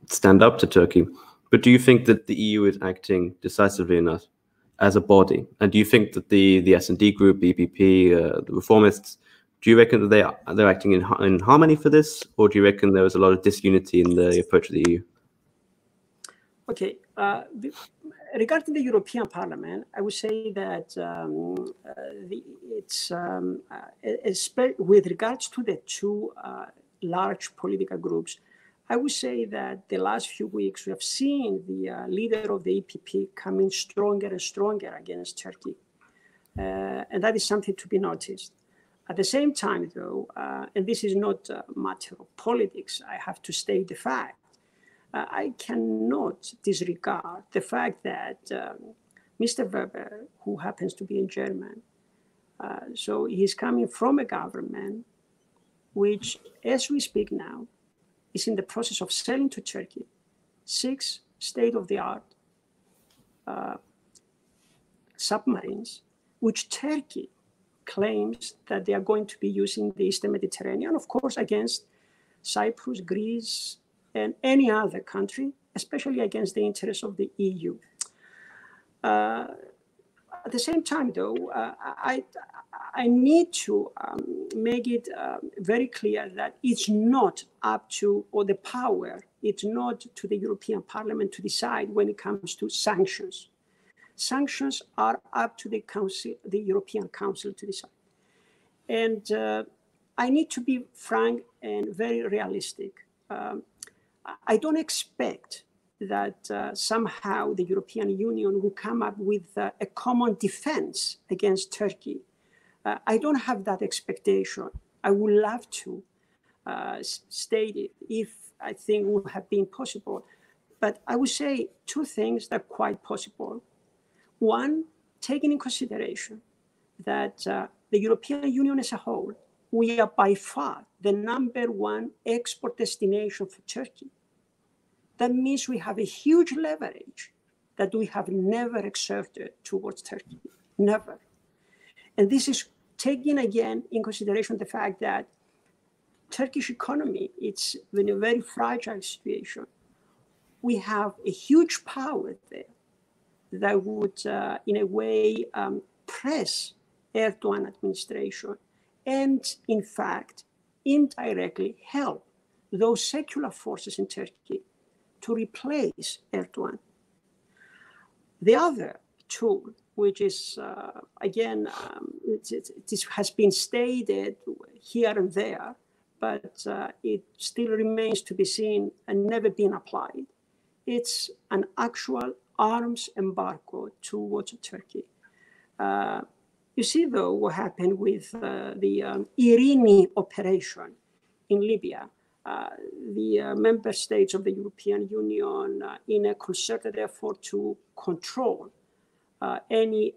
stand up to Turkey. But do you think that the EU is acting decisively enough as a body? And do you think that the S&D group, the EPP, the Reformists, do you reckon that they're acting in harmony for this, or do you reckon there was a lot of disunity in the approach of the EU? Okay, regarding the European Parliament, I would say that with regards to the two large political groups, I would say that the last few weeks we have seen the leader of the EPP coming stronger and stronger against Turkey. And that is something to be noticed. At the same time, though, and this is not a matter of politics, I have to state the fact, I cannot disregard the fact that Mr. Weber, who happens to be in German, so he's coming from a government which, as we speak now, is in the process of selling to Turkey 6 state-of-the-art submarines, which Turkey claims that they are going to be using the Eastern Mediterranean, of course, against Cyprus, Greece, and any other country, especially against the interests of the EU. At the same time, though, I need to make it very clear that it's not up to, or the power, it's not to the European Parliament to decide when it comes to sanctions. Sanctions are up to the Council, the European Council to decide. And I need to be frank and very realistic. I don't expect that somehow the European Union will come up with a common defense against Turkey. I don't have that expectation. I would love to state it if I think it would have been possible. But I would say two things that are quite possible. One, taking in consideration that the European Union as a whole, we are by far the #1 export destination for Turkey. That means we have a huge leverage that we have never exerted towards Turkey, never. And this is taking again in consideration the fact that Turkish economy, it's in a very fragile situation. We have a huge power there that would, in a way, press Erdogan administration and, in fact, indirectly help those secular forces in Turkey to replace Erdogan. The other tool, which is, again, this has been stated here and there, but it still remains to be seen and never been applied. It's an actual arms embargo towards Turkey. You see, though, what happened with the Irini operation in Libya. The member states of the European Union, in a concerted effort to control any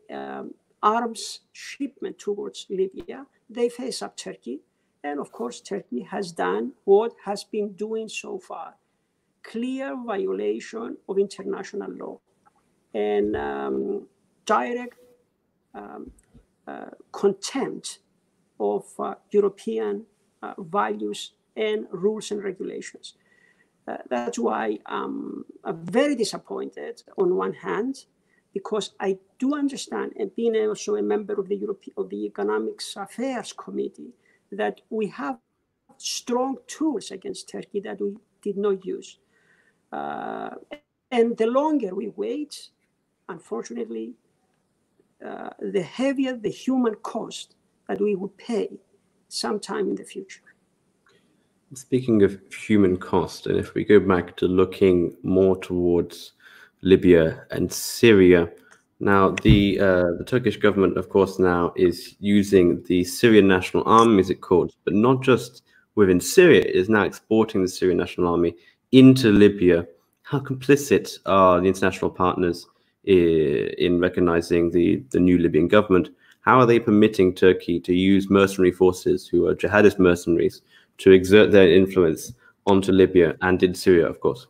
arms shipment towards Libya, they face up Turkey. And of course, Turkey has done what has been doing so far, clear violation of international law and direct contempt of European values and rules and regulations. That's why I'm very disappointed on one hand, because I do understand, and being also a member of the Economics Affairs Committee, that we have strong tools against Turkey that we did not use. And the longer we wait, unfortunately, the heavier the human cost that we would pay sometime in the future. Speaking of human cost, and if we go back to looking more towards Libya and Syria, now the Turkish government, of course, now is using the Syrian National Army, as it's called, but not just within Syria, it is now exporting the Syrian National Army into Libya. How complicit are the international partners in recognizing the new Libyan government? How are they permitting Turkey to use mercenary forces who are jihadist mercenaries to exert their influence onto Libya and in Syria, of course?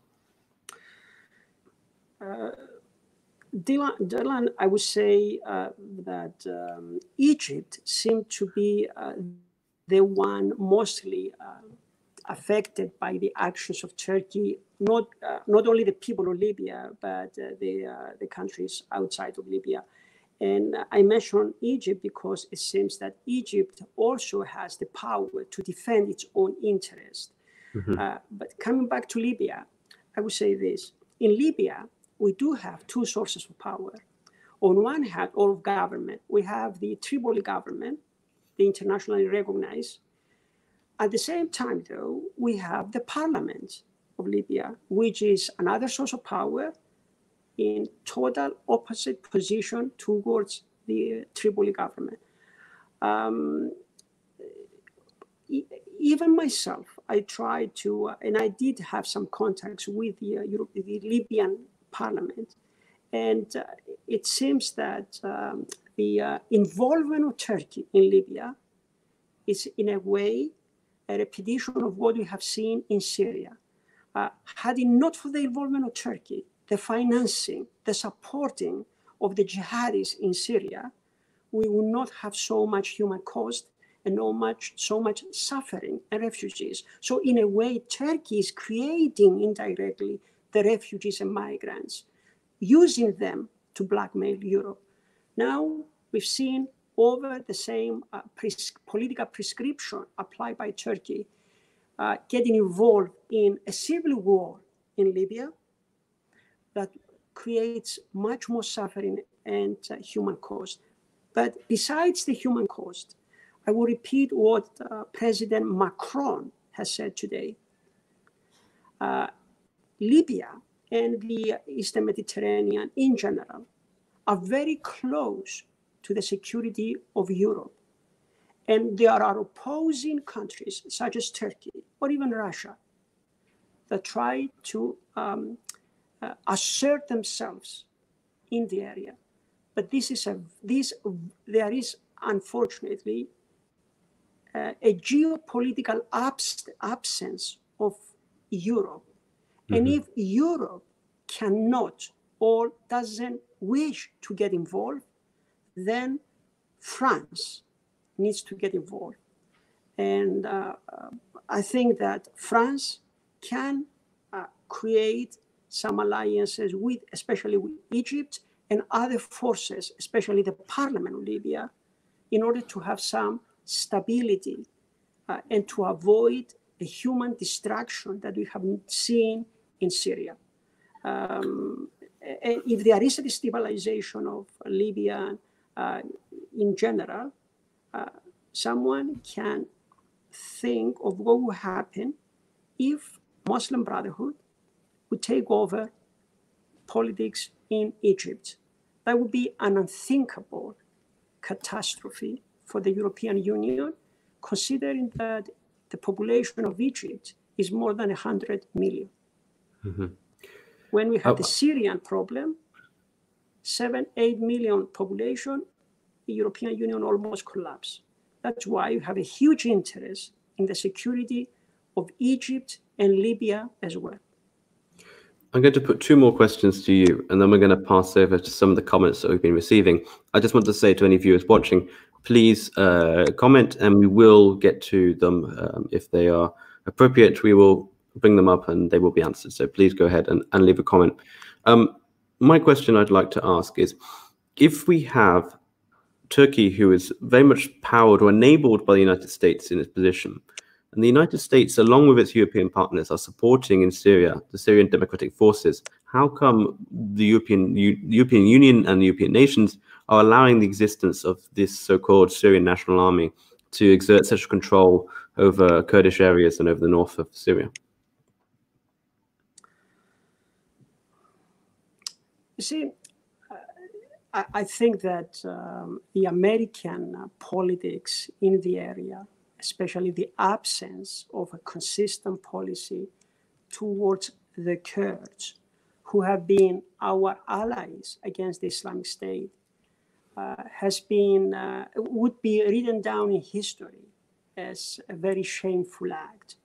Dylan, I would say that Egypt seemed to be the one mostly affected by the actions of Turkey, not only the people of Libya, but the countries outside of Libya. And I mention Egypt because it seems that Egypt also has the power to defend its own interest. Mm-hmm. But coming back to Libya, I would say this. In Libya, we do have two sources of power. On one hand, all of government, we have the Tripoli government, the internationally recognized. At the same time, though, we have the parliament of Libya, which is another source of power in total opposite position towards the Tripoli government. Even myself, I tried to, and I did have some contacts with the Libyan parliament. And it seems that the involvement of Turkey in Libya is in a way a repetition of what we have seen in Syria. Had it not for the involvement of Turkey, the financing, the supporting of the jihadis in Syria, we would not have so much human cost and so much suffering and refugees. So in a way, Turkey is creating indirectly the refugees and migrants, using them to blackmail Europe. Now we've seen over the same political prescription applied by Turkey, getting involved in a civil war in Libya that creates much more suffering and human cost. But besides the human cost, I will repeat what President Macron has said today. Libya and the Eastern Mediterranean in general are very close to the security of Europe. And there are opposing countries such as Turkey or even Russia that try to assert themselves in the area. But there is unfortunately a geopolitical absence of Europe. Mm-hmm. And if Europe cannot or doesn't wish to get involved, then France needs to get involved. And I think that France can create some alliances with, especially with Egypt and other forces, especially the parliament of Libya, in order to have some stability and to avoid the human destruction that we have seen in Syria. And if there is a destabilization of Libya in general, someone can think of what would happen if Muslim Brotherhood would take over politics in Egypt. That would be an unthinkable catastrophe for the European Union, considering that the population of Egypt is more than 100 million. Mm-hmm. When we had the Syrian problem, 7-8 million population, the European Union almost collapsed. That's why you have a huge interest in the security of Egypt and Libya as well. I'm going to put two more questions to you, and then we're going to pass over to some of the comments that we've been receiving. I just want to say to any viewers watching, please comment, and we will get to them if they are appropriate. We will bring them up and they will be answered. So please go ahead and leave a comment. My question I'd like to ask is, if we have Turkey, who is very much powered or enabled by the United States in its position, and the United States, along with its European partners, are supporting in Syria the Syrian democratic forces, how come the European Union and the European nations are allowing the existence of this so-called Syrian National Army to exert such control over Kurdish areas and over the north of Syria? You see, I think that the American politics in the area, especially the absence of a consistent policy towards the Kurds, who have been our allies against the Islamic State, would be written down in history as a very shameful act.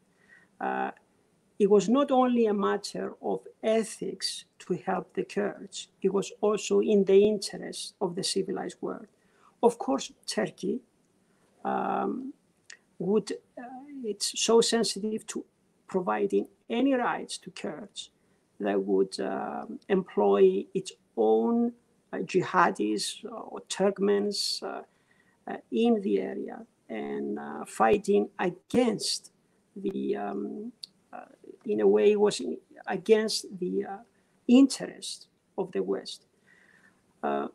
It was not only a matter of ethics to help the Kurds, it was also in the interest of the civilized world. Of course, Turkey it's so sensitive to providing any rights to Kurds that would employ its own jihadis or Turkmens in the area and fighting against the in a way, was against the interest of the West. But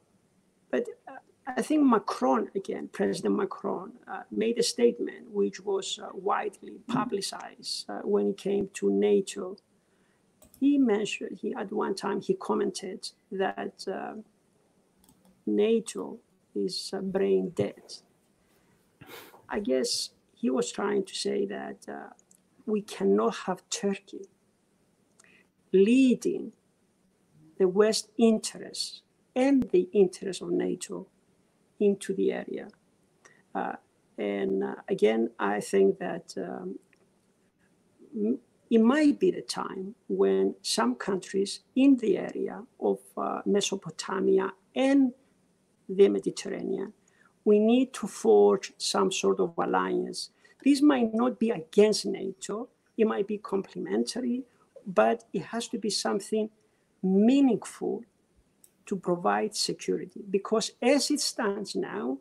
I think Macron, again, President Macron, made a statement which was widely publicized when it came to NATO. He mentioned, at one time, he commented that NATO is brain dead. I guess he was trying to say that we cannot have Turkey leading the West interests and the interests of NATO into the area. Again, I think that it might be the time when some countries in the area of Mesopotamia and the Mediterranean, we need to forge some sort of alliance. This might not be against NATO, it might be complementary, but it has to be something meaningful to provide security. Because as it stands now,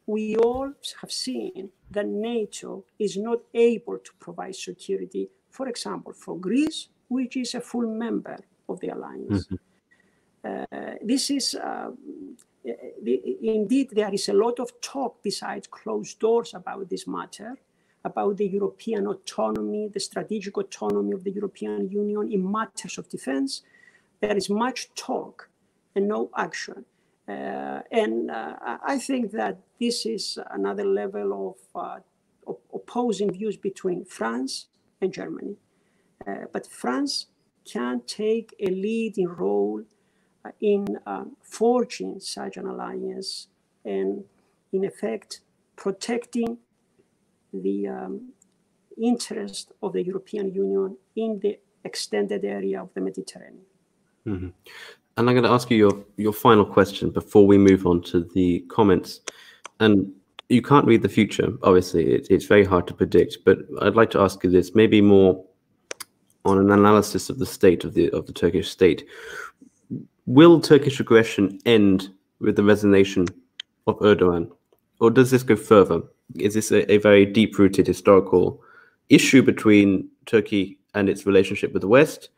we all have seen that NATO is not able to provide security, for example, for Greece, which is a full member of the alliance. Mm-hmm. This is, indeed, there is a lot of talk besides closed doors about this matter, about the European autonomy, the strategic autonomy of the European Union in matters of defense. There is much talk and no action. I think that this is another level of opposing views between France and Germany. But France can take a leading role in forging such an alliance and, in effect, protecting the interest of the European Union in the extended area of the Mediterranean. Mm-hmm. And I'm going to ask you your final question before we move on to the comments. And you can't read the future, obviously. It's very hard to predict. But I'd like to ask you this, maybe more on an analysis of the state of the Turkish state. Will Turkish aggression end with the resignation of Erdogan? Or does this go further? Is this a very deep-rooted historical issue between Turkey and its relationship with the West?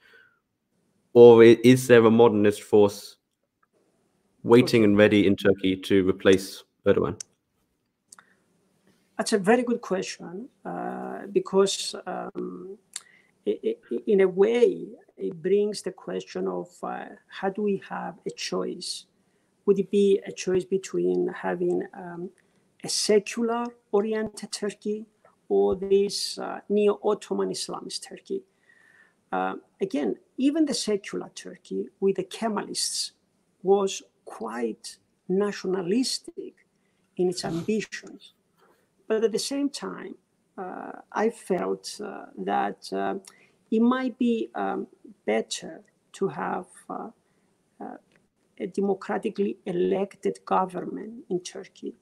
Or is there a modernist force waiting and ready in Turkey to replace Erdogan? That's a very good question, because in a way, it brings the question of how do we have a choice? Would it be a choice between having a secular-oriented Turkey or this neo-Ottoman Islamist Turkey? Again, even the secular Turkey with the Kemalists was quite nationalistic in its ambitions. But at the same time, I felt that it might be better to have a democratically elected government in Turkey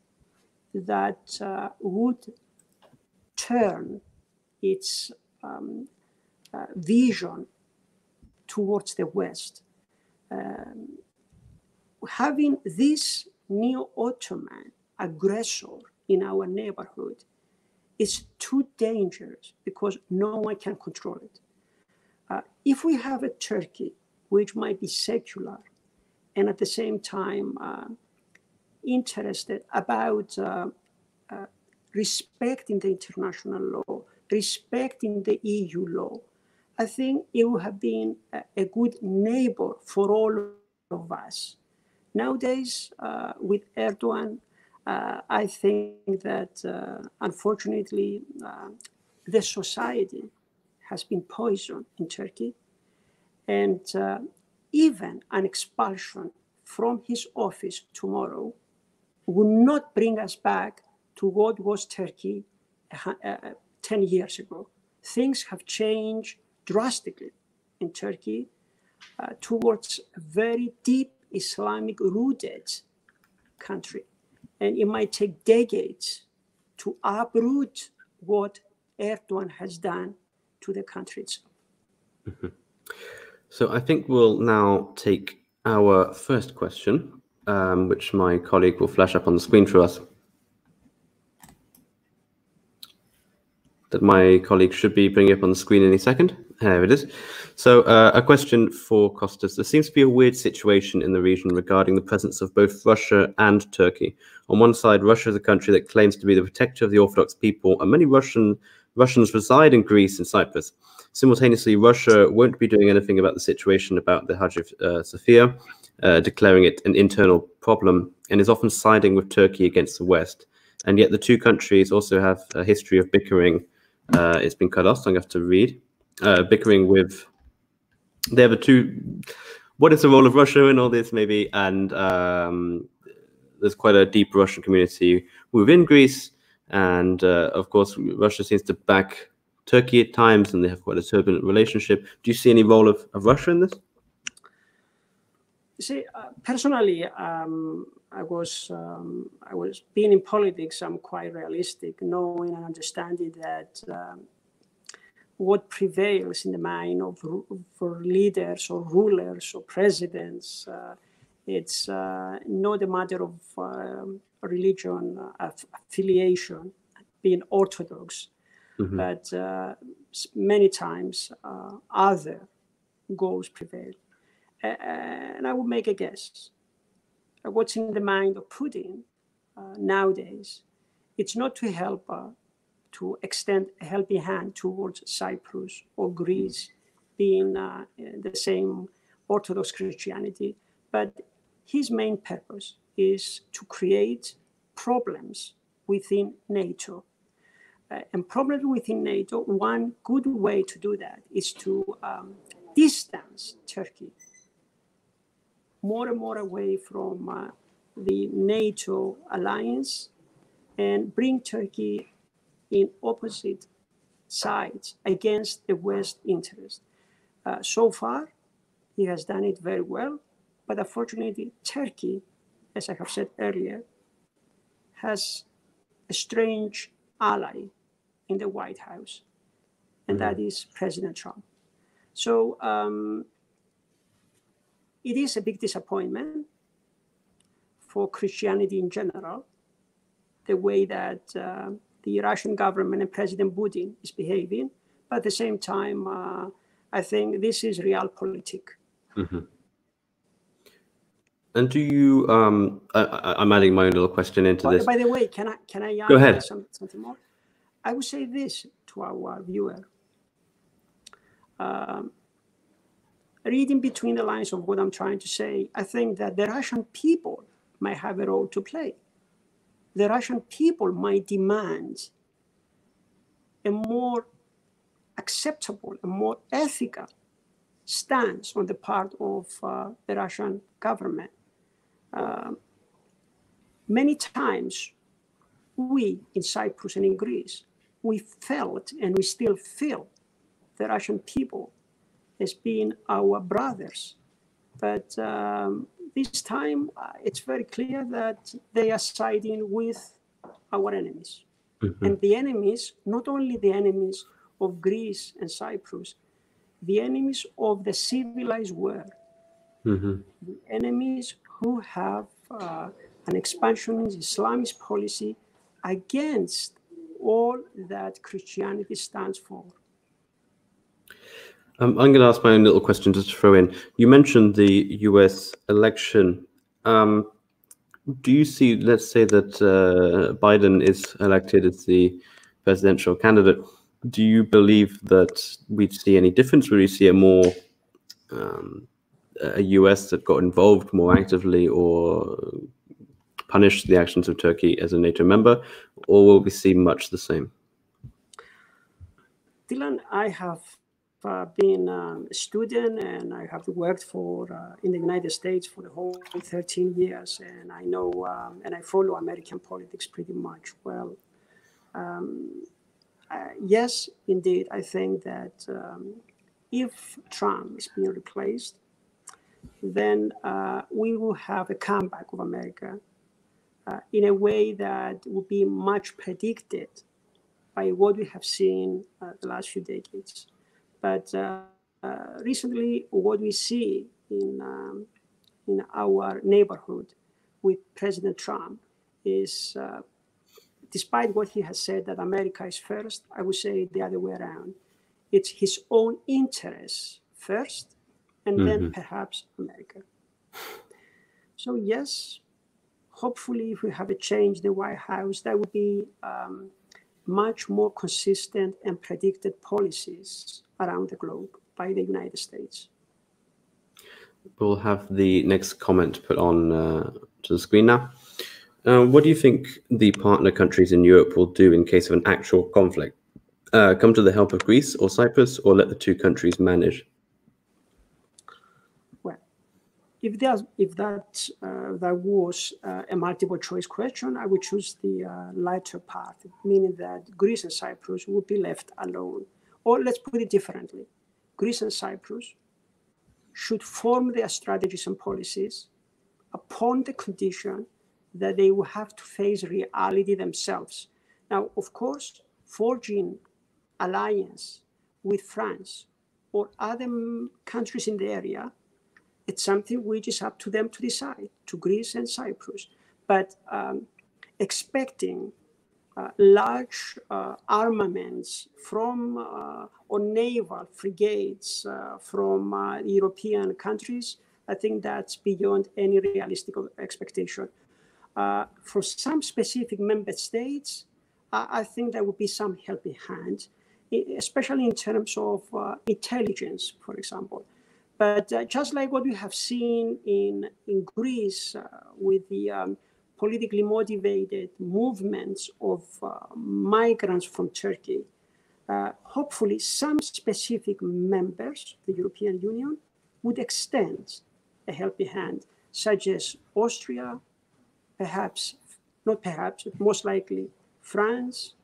that would turn its vision towards the West. Having this neo-Ottoman aggressor in our neighborhood is too dangerous because no one can control it. If we have a Turkey which might be secular and at the same time interested about respecting the international law, respecting the EU law, I think it would have been a good neighbor for all of us. Nowadays, with Erdogan, I think that unfortunately, the society has been poisoned in Turkey, and even an expulsion from his office tomorrow will not bring us back to what was Turkey 10 years ago. Things have changed drastically in Turkey towards a very deep Islamic-rooted country. And it might take decades to uproot what Erdogan has done to the country itself. Mm-hmm. So I think we'll now take our first question, which my colleague will flash up on the screen for us. That my colleague should be bringing up on the screen any second. There it is. So a question for Costas. There seems to be a weird situation in the region regarding the presence of both Russia and Turkey. On one side, Russia is a country that claims to be the protector of the Orthodox people, and many Russians reside in Greece and Cyprus. Simultaneously, Russia won't be doing anything about the situation about the Hagia Sophia, declaring it an internal problem, and is often siding with Turkey against the West. And yet the two countries also have a history of bickering. It's been cut off, so I'm going to have to read. Bickering with, they're the two, what is the role of Russia in all this maybe? And there's quite a deep Russian community within Greece. And of course, Russia seems to back Turkey at times, and they have quite a turbulent relationship. Do you see any role of Russia in this? See, personally, I was being in politics. I'm quite realistic, knowing and understanding that what prevails in the mind of for leaders or rulers or presidents, it's not a matter of religion affiliation, being Orthodox, mm-hmm. but many times other goals prevail. And I would make a guess. What's in the mind of Putin nowadays? It's not to help to extend a helping hand towards Cyprus or Greece, being the same Orthodox Christianity, but his main purpose is to create problems within NATO. And problems within NATO, one good way to do that is to distance Turkey more and more away from the NATO alliance and bring Turkey in opposite sides against the West interest. So far, he has done it very well, but unfortunately, Turkey, as I have said earlier, has a strange ally in the White House, and that is President Trump. So it is a big disappointment for Christianity in general, the way that the Russian government and President Putin is behaving. But at the same time, I think this is realpolitik. And do you? I'm adding my own little question into this. By the way, can I Go ahead. Something more? I would say this to our viewer. Reading between the lines of what I'm trying to say, I think that the Russian people might have a role to play. The Russian people might demand a more acceptable, a more ethical stance on the part of the Russian government. Many times, we in Cyprus and in Greece, we felt and we still feel the Russian people as being our brothers. But this time, it's very clear that they are siding with our enemies. And the enemies, not only the enemies of Greece and Cyprus, the enemies of the civilized world, the enemies who have an expansionist Islamist policy against all that Christianity stands for. I'm going to ask my own little question just to throw in. You mentioned the US election. Do you see, let's say that Biden is elected as the presidential candidate, do you believe that we'd see any difference? Will you see a more a US that got involved more actively or punished the actions of Turkey as a NATO member, or will we see much the same? Dylan, I have been a student and I have worked in the United States for the whole 13 years, and I know and I follow American politics pretty much well. Yes, indeed, I think that if Trump is being replaced, then we will have a comeback of America in a way that will be much predicted by what we have seen the last few decades. But recently, what we see in our neighborhood with President Trump is, despite what he has said that America is first, I would say the other way around. It's his own interests first, and then perhaps America. So yes, hopefully if we have a change in the White House, that would be much more consistent and predicted policies around the globe by the United States. We'll have the next comment put on to the screen now. What do you think the partner countries in Europe will do in case of an actual conflict? Come to the help of Greece or Cyprus, or let the two countries manage? Well, if that was a multiple choice question, I would choose the latter part, meaning that Greece and Cyprus would be left alone. Or let's put it differently. Greece and Cyprus should form their strategies and policies upon the condition that they will have to face reality themselves. Now, of course, forging alliance with France or other countries in the area, it's something which is up to them to decide, to Greece and Cyprus. But expecting large armaments from or naval frigates from European countries, I think that's beyond any realistic expectation. For some specific member states, I think there would be some helping hand, especially in terms of intelligence, for example. But just like what we have seen in Greece with the politically motivated movements of migrants from Turkey, hopefully some specific members of the European Union would extend a helping hand, such as Austria, perhaps, not perhaps, but most likely France,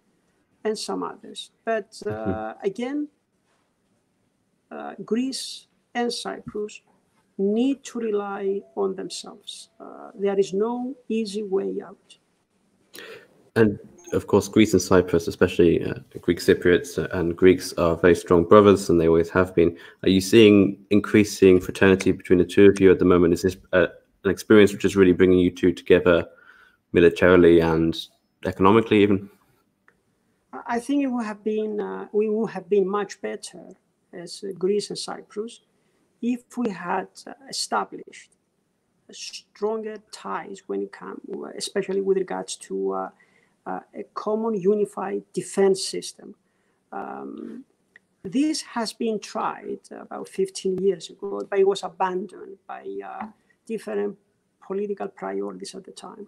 and some others. But again, Greece and Cyprus need to rely on themselves. There is no easy way out. And of course, Greece and Cyprus, especially Greek Cypriots and Greeks, are very strong brothers, and they always have been. Are you seeing increasing fraternity between the two of you at the moment? Is this an experience which is really bringing you two together militarily and economically even? I think it would have been, we would have been much better as Greece and Cyprus if we had established stronger ties when it comes, especially with regards to a common unified defense system. This has been tried about 15 years ago, but it was abandoned by different political priorities at the time.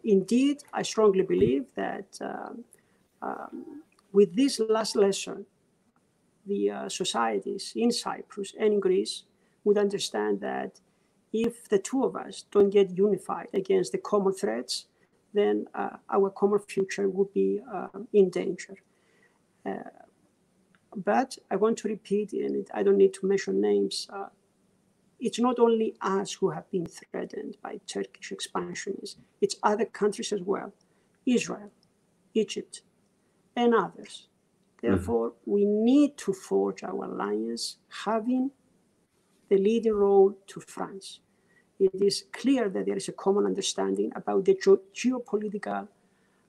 Indeed, I strongly believe that with this last lesson, the societies in Cyprus and in Greece would understand that if the two of us don't get unified against the common threats, then our common future would be in danger. But I want to repeat, and I don't need to mention names, it's not only us who have been threatened by Turkish expansionism, it's other countries as well, Israel, Egypt, and others. Therefore, we need to forge our alliance, having the leading role to France. It is clear that there is a common understanding about the geopolitical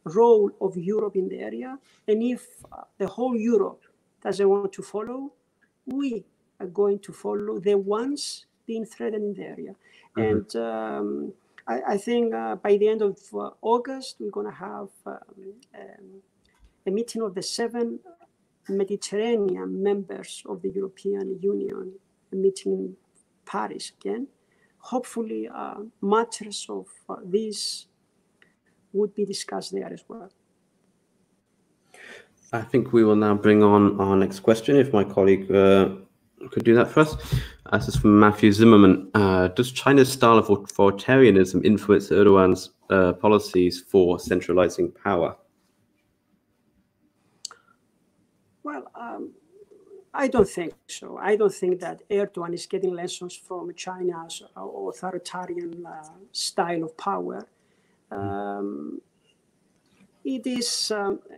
role of Europe in the area. And if the whole Europe doesn't want to follow, we are going to follow the ones being threatened in the area. And I think by the end of August, we're going to have a meeting of the 7 Mediterranean members of the European Union, a meeting in Paris again. Hopefully, matters of this would be discussed there as well. I think we will now bring on our next question, if my colleague could do that for us. This is from Matthew Zimmerman. Does China's style of authoritarianism influence Erdogan's policies for centralizing power? Well, I don't think so. I don't think that Erdogan is getting lessons from China's authoritarian style of power. It is,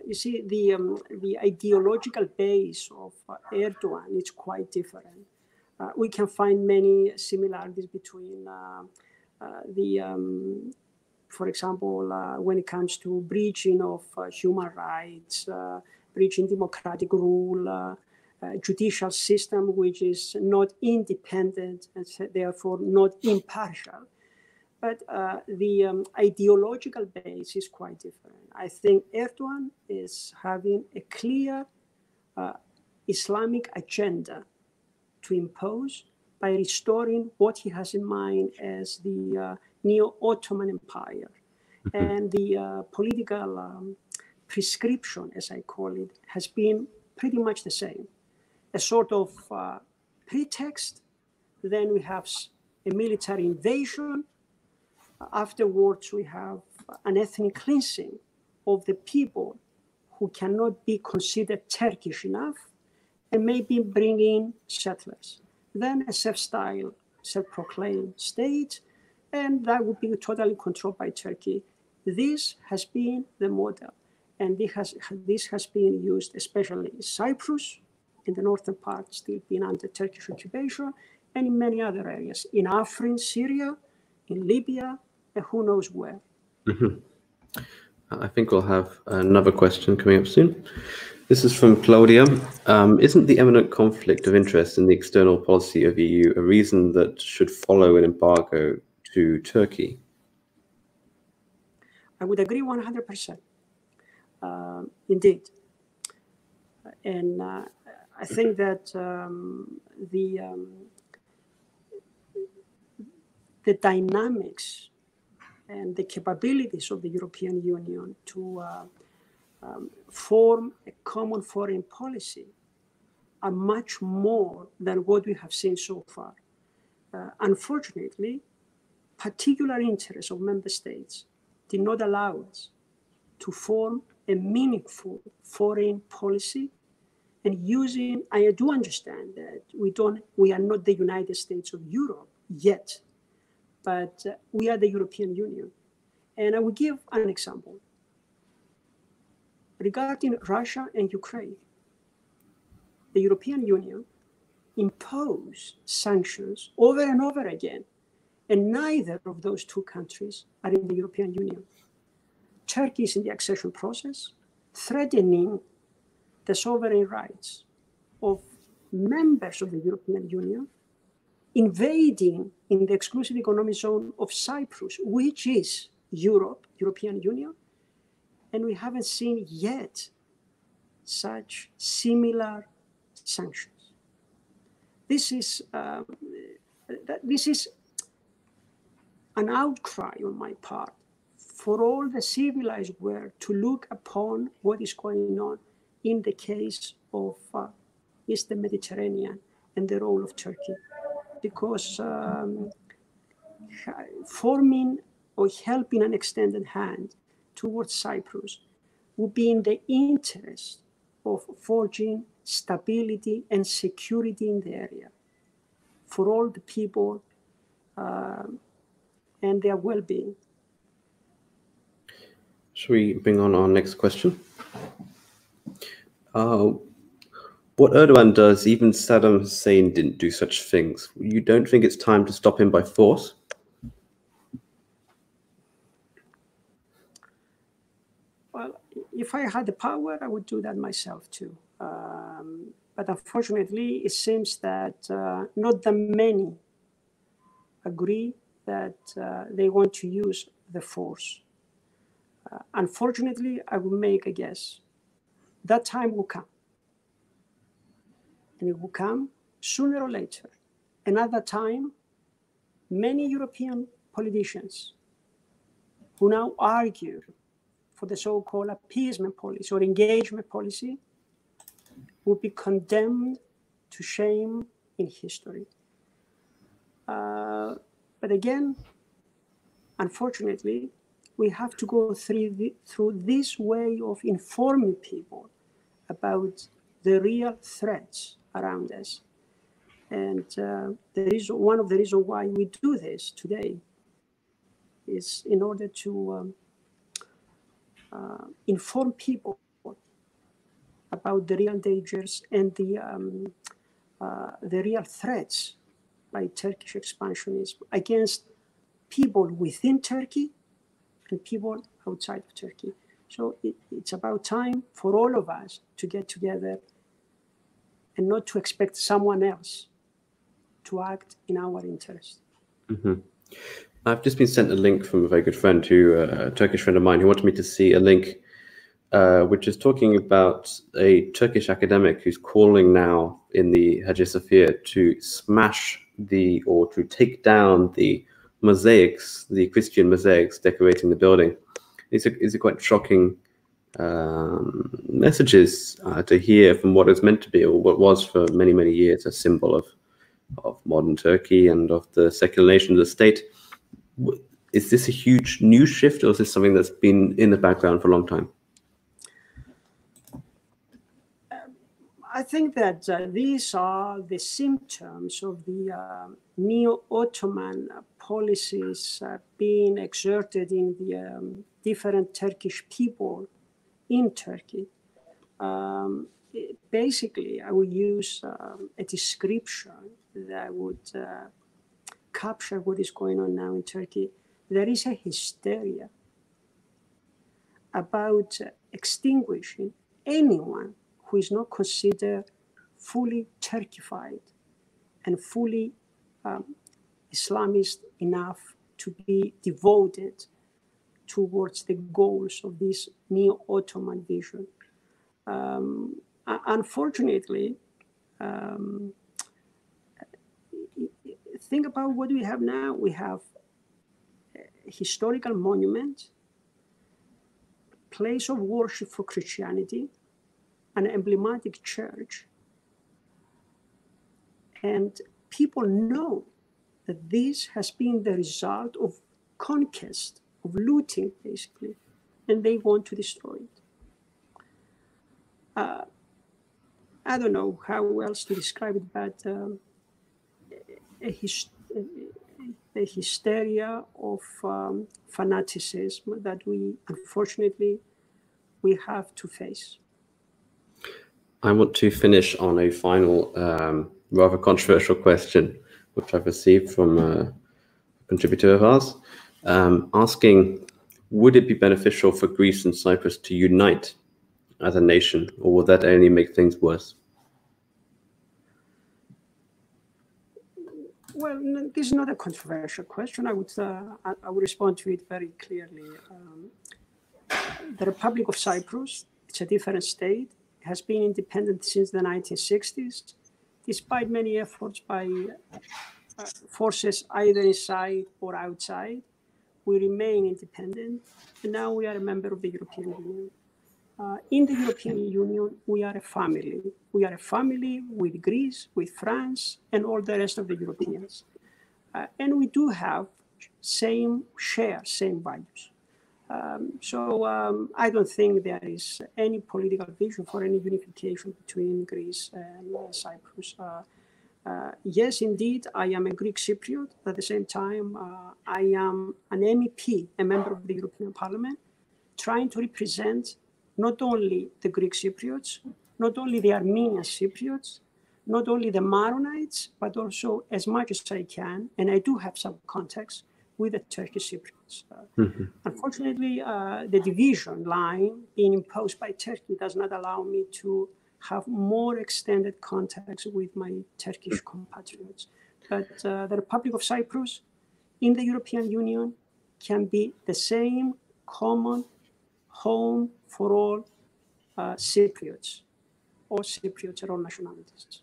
you see, the ideological base of Erdogan is quite different. We can find many similarities between for example, when it comes to breaching of human rights, breaching democratic rule, judicial system which is not independent and therefore not impartial. But the ideological base is quite different. I think Erdogan is having a clear Islamic agenda to impose by restoring what he has in mind as the Neo-Ottoman Empire. And the political prescription, as I call it, has been pretty much the same. A sort of pretext, then we have a military invasion. Afterwards, we have an ethnic cleansing of the people who cannot be considered Turkish enough, and maybe bringing settlers. Then a self-styled, self-proclaimed state, and that would be totally controlled by Turkey. This has been the model, and this has been used, especially in Cyprus, in the northern part, still being under Turkish occupation, and in many other areas, in Afrin, Syria, in Libya, and who knows where. I think we'll have another question coming up soon. This is from Claudia. Isn't the imminent conflict of interest in the external policy of EU a reason that should follow an embargo to Turkey? I would agree 100%. Indeed. And I think that the dynamics and the capabilities of the European Union to form a common foreign policy are much more than what we have seen so far. Unfortunately, particular interests of member states did not allow us to form a meaningful foreign policy. And using, I do understand that we are not the United States of Europe yet, but we are the European Union. And I will give an example. Regarding Russia and Ukraine, the European Union imposed sanctions over and over again, and neither of those two countries are in the European Union. Turkey is in the accession process, threatening the sovereign rights of members of the European Union, invading in the exclusive economic zone of Cyprus, which is Europe, European Union, and we haven't seen yet such similar sanctions. This is an outcry on my part for all the civilized world to look upon what is going on in the case of Eastern Mediterranean and the role of Turkey, because forming or helping an extended hand towards Cyprus would be in the interest of forging stability and security in the area for all the people and their well-being. Shall we bring on our next question? What Erdogan does, even Saddam Hussein didn't do such things. You don't think it's time to stop him by force? Well, if I had the power, I would do that myself too. But unfortunately, it seems that not that many agree that they want to use the force. Unfortunately, I will make a guess. That time will come. And it will come sooner or later. Another time, many European politicians who now argue for the so-called appeasement policy or engagement policy will be condemned to shame in history. But again, unfortunately, we have to go through this way of informing people about the real threats around us. And one of the reasons why we do this today is in order to inform people about the real dangers and the real threats by Turkish expansionism against people within Turkey and people outside of Turkey. So it's about time for all of us to get together and not to expect someone else to act in our interest. Mm-hmm. I've just been sent a link from a very good friend, a Turkish friend of mine, who wanted me to see a link which is talking about a Turkish academic who's calling now in the Hagia Sophia to smash or to take down the mosaics, the Christian mosaics decorating the building. These are quite shocking messages to hear from what is meant to be, or what was for many, many years, a symbol of modern Turkey and of the secular nation, the state. Is this a huge new shift, or is this something that's been in the background for a long time? I think that these are the symptoms of the neo-Ottoman policies being exerted in the different Turkish people in Turkey. Basically, I will use a description that would capture what is going on now in Turkey. There is a hysteria about extinguishing anyone who is not considered fully Turkified and fully Islamist enough to be devoted towards the goals of this neo-Ottoman vision. Unfortunately, think about what we have now. We have a historical monument place of worship for Christianity, an emblematic church. And people know that this has been the result of conquest, of looting, basically, and they want to destroy it. I don't know how else to describe it, but a hysteria of fanaticism that we, unfortunately, we have to face. I want to finish on a final, rather controversial question, which I've received from a contributor of ours, asking, would it be beneficial for Greece and Cyprus to unite as a nation, or will that only make things worse? Well, this is not a controversial question. I would respond to it very clearly. The Republic of Cyprus, it's a different state, has been independent since the 1960s, despite many efforts by forces either inside or outside. We remain independent, and now we are a member of the European Union. In the European Union, we are a family. We are a family with Greece, with France, and all the rest of the Europeans. And we do have same values. So I don't think there is any political vision for any unification between Greece and Cyprus. Yes, indeed, I am a Greek Cypriot. At the same time, I am an MEP, a member of the European Parliament, trying to represent not only the Greek Cypriots, not only the Armenian Cypriots, not only the Maronites, but also as much as I can, and I do have some contacts with the Turkish Cypriots. Unfortunately, the division line being imposed by Turkey does not allow me to have more extended contacts with my Turkish compatriots. But the Republic of Cyprus in the European Union can be the same common home for all Cypriots, all Cypriots and all nationalities.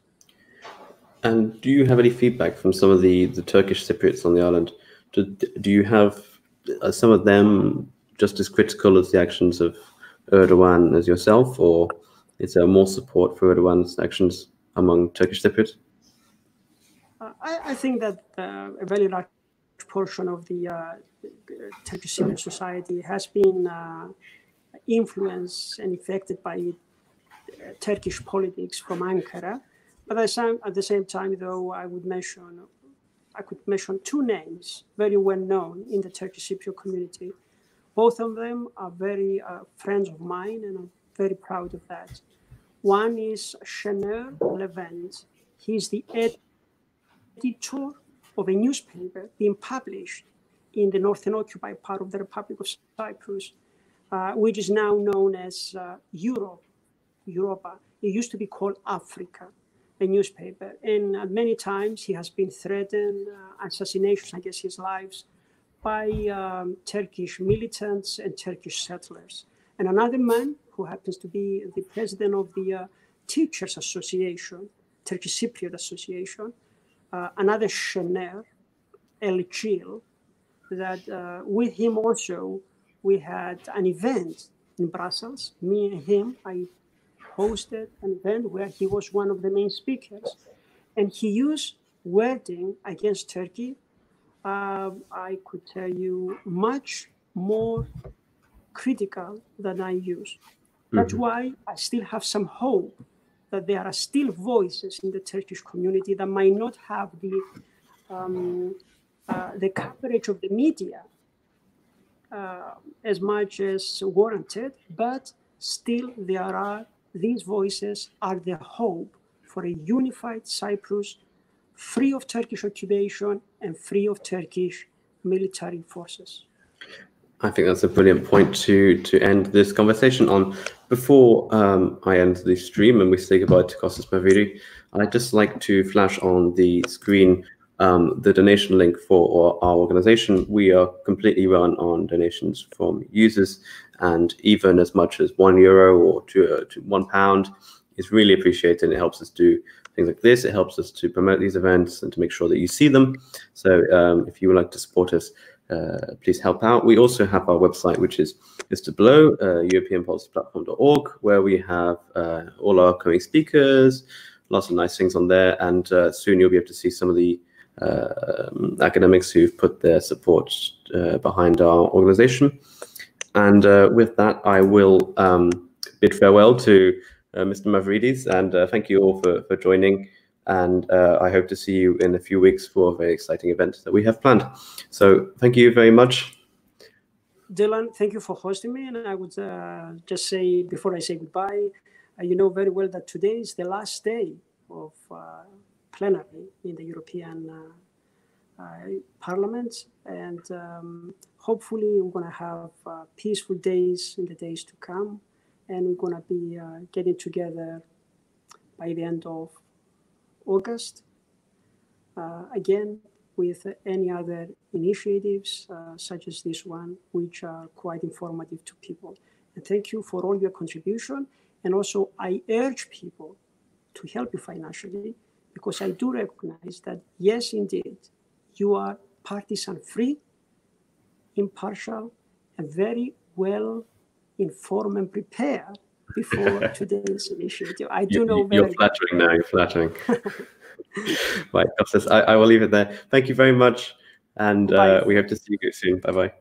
And do you have any feedback from some of the Turkish Cypriots on the island? Do you have some of them just as critical as the actions of Erdogan as yourself, or is there more support for Erdogan's actions among Turkish Cypriots? I think that a very large portion of the Turkish Cypriot society has been influenced and affected by Turkish politics from Ankara. But at the same time, though, I could mention two names very well known in the Turkish Cypriot community. Both of them are very friends of mine, and I'm very proud of that. One is Şener Levent. He's the editor of a newspaper being published in the northern occupied part of the Republic of Cyprus, which is now known as Europa. It used to be called Africa, a newspaper. And many times he has been threatened, assassinations against his lives, by Turkish militants and Turkish settlers. And another man who happens to be the president of the Teachers Association, Turkish Cypriot Association, another Şener, Elçil, that with him also we had an event in Brussels. Me and him, I hosted an event where he was one of the main speakers, and he used wording against Turkey. I could tell you much more critical than I use. That's why I still have some hope that there are still voices in the Turkish community that might not have the coverage of the media as much as warranted, but still these voices are the hope for a unified Cyprus, free of Turkish occupation and free of Turkish military forces. I think that's a brilliant point to end this conversation on. Before I end the stream and we say goodbye to Costas Mavrides, I'd just like to flash on the screen the donation link for our organization. We are completely run on donations from users, and even as much as €1 or to £1 is really appreciated. It helps us do things like this. It helps us to promote these events and to make sure that you see them. So if you would like to support us, please help out. We also have our website, which is listed below, europeanpolicyplatform.org, where we have all our upcoming speakers, lots of nice things on there, and soon you'll be able to see some of the academics who've put their support behind our organization. And with that, I will bid farewell to Mr. Mavrides, and thank you all for joining. And I hope to see you in a few weeks for a very exciting event that we have planned. So thank you very much. Dylan, thank you for hosting me. And I would just say, before I say goodbye, you know very well that today is the last day of plenary in the European Parliament. And hopefully we're going to have peaceful days in the days to come. And we're going to be getting together by the end of August, again, with any other initiatives such as this one, which are quite informative to people. And thank you for all your contribution. And also, I urge people to help you financially, because I do recognize that, yes, indeed, you are partisan-free, impartial, and very well informed and prepared before today's initiative. I do know very You're flattering now, you're flattering. Right, Costas, I will leave it there. Thank you very much, and we hope to see you soon. Bye-bye.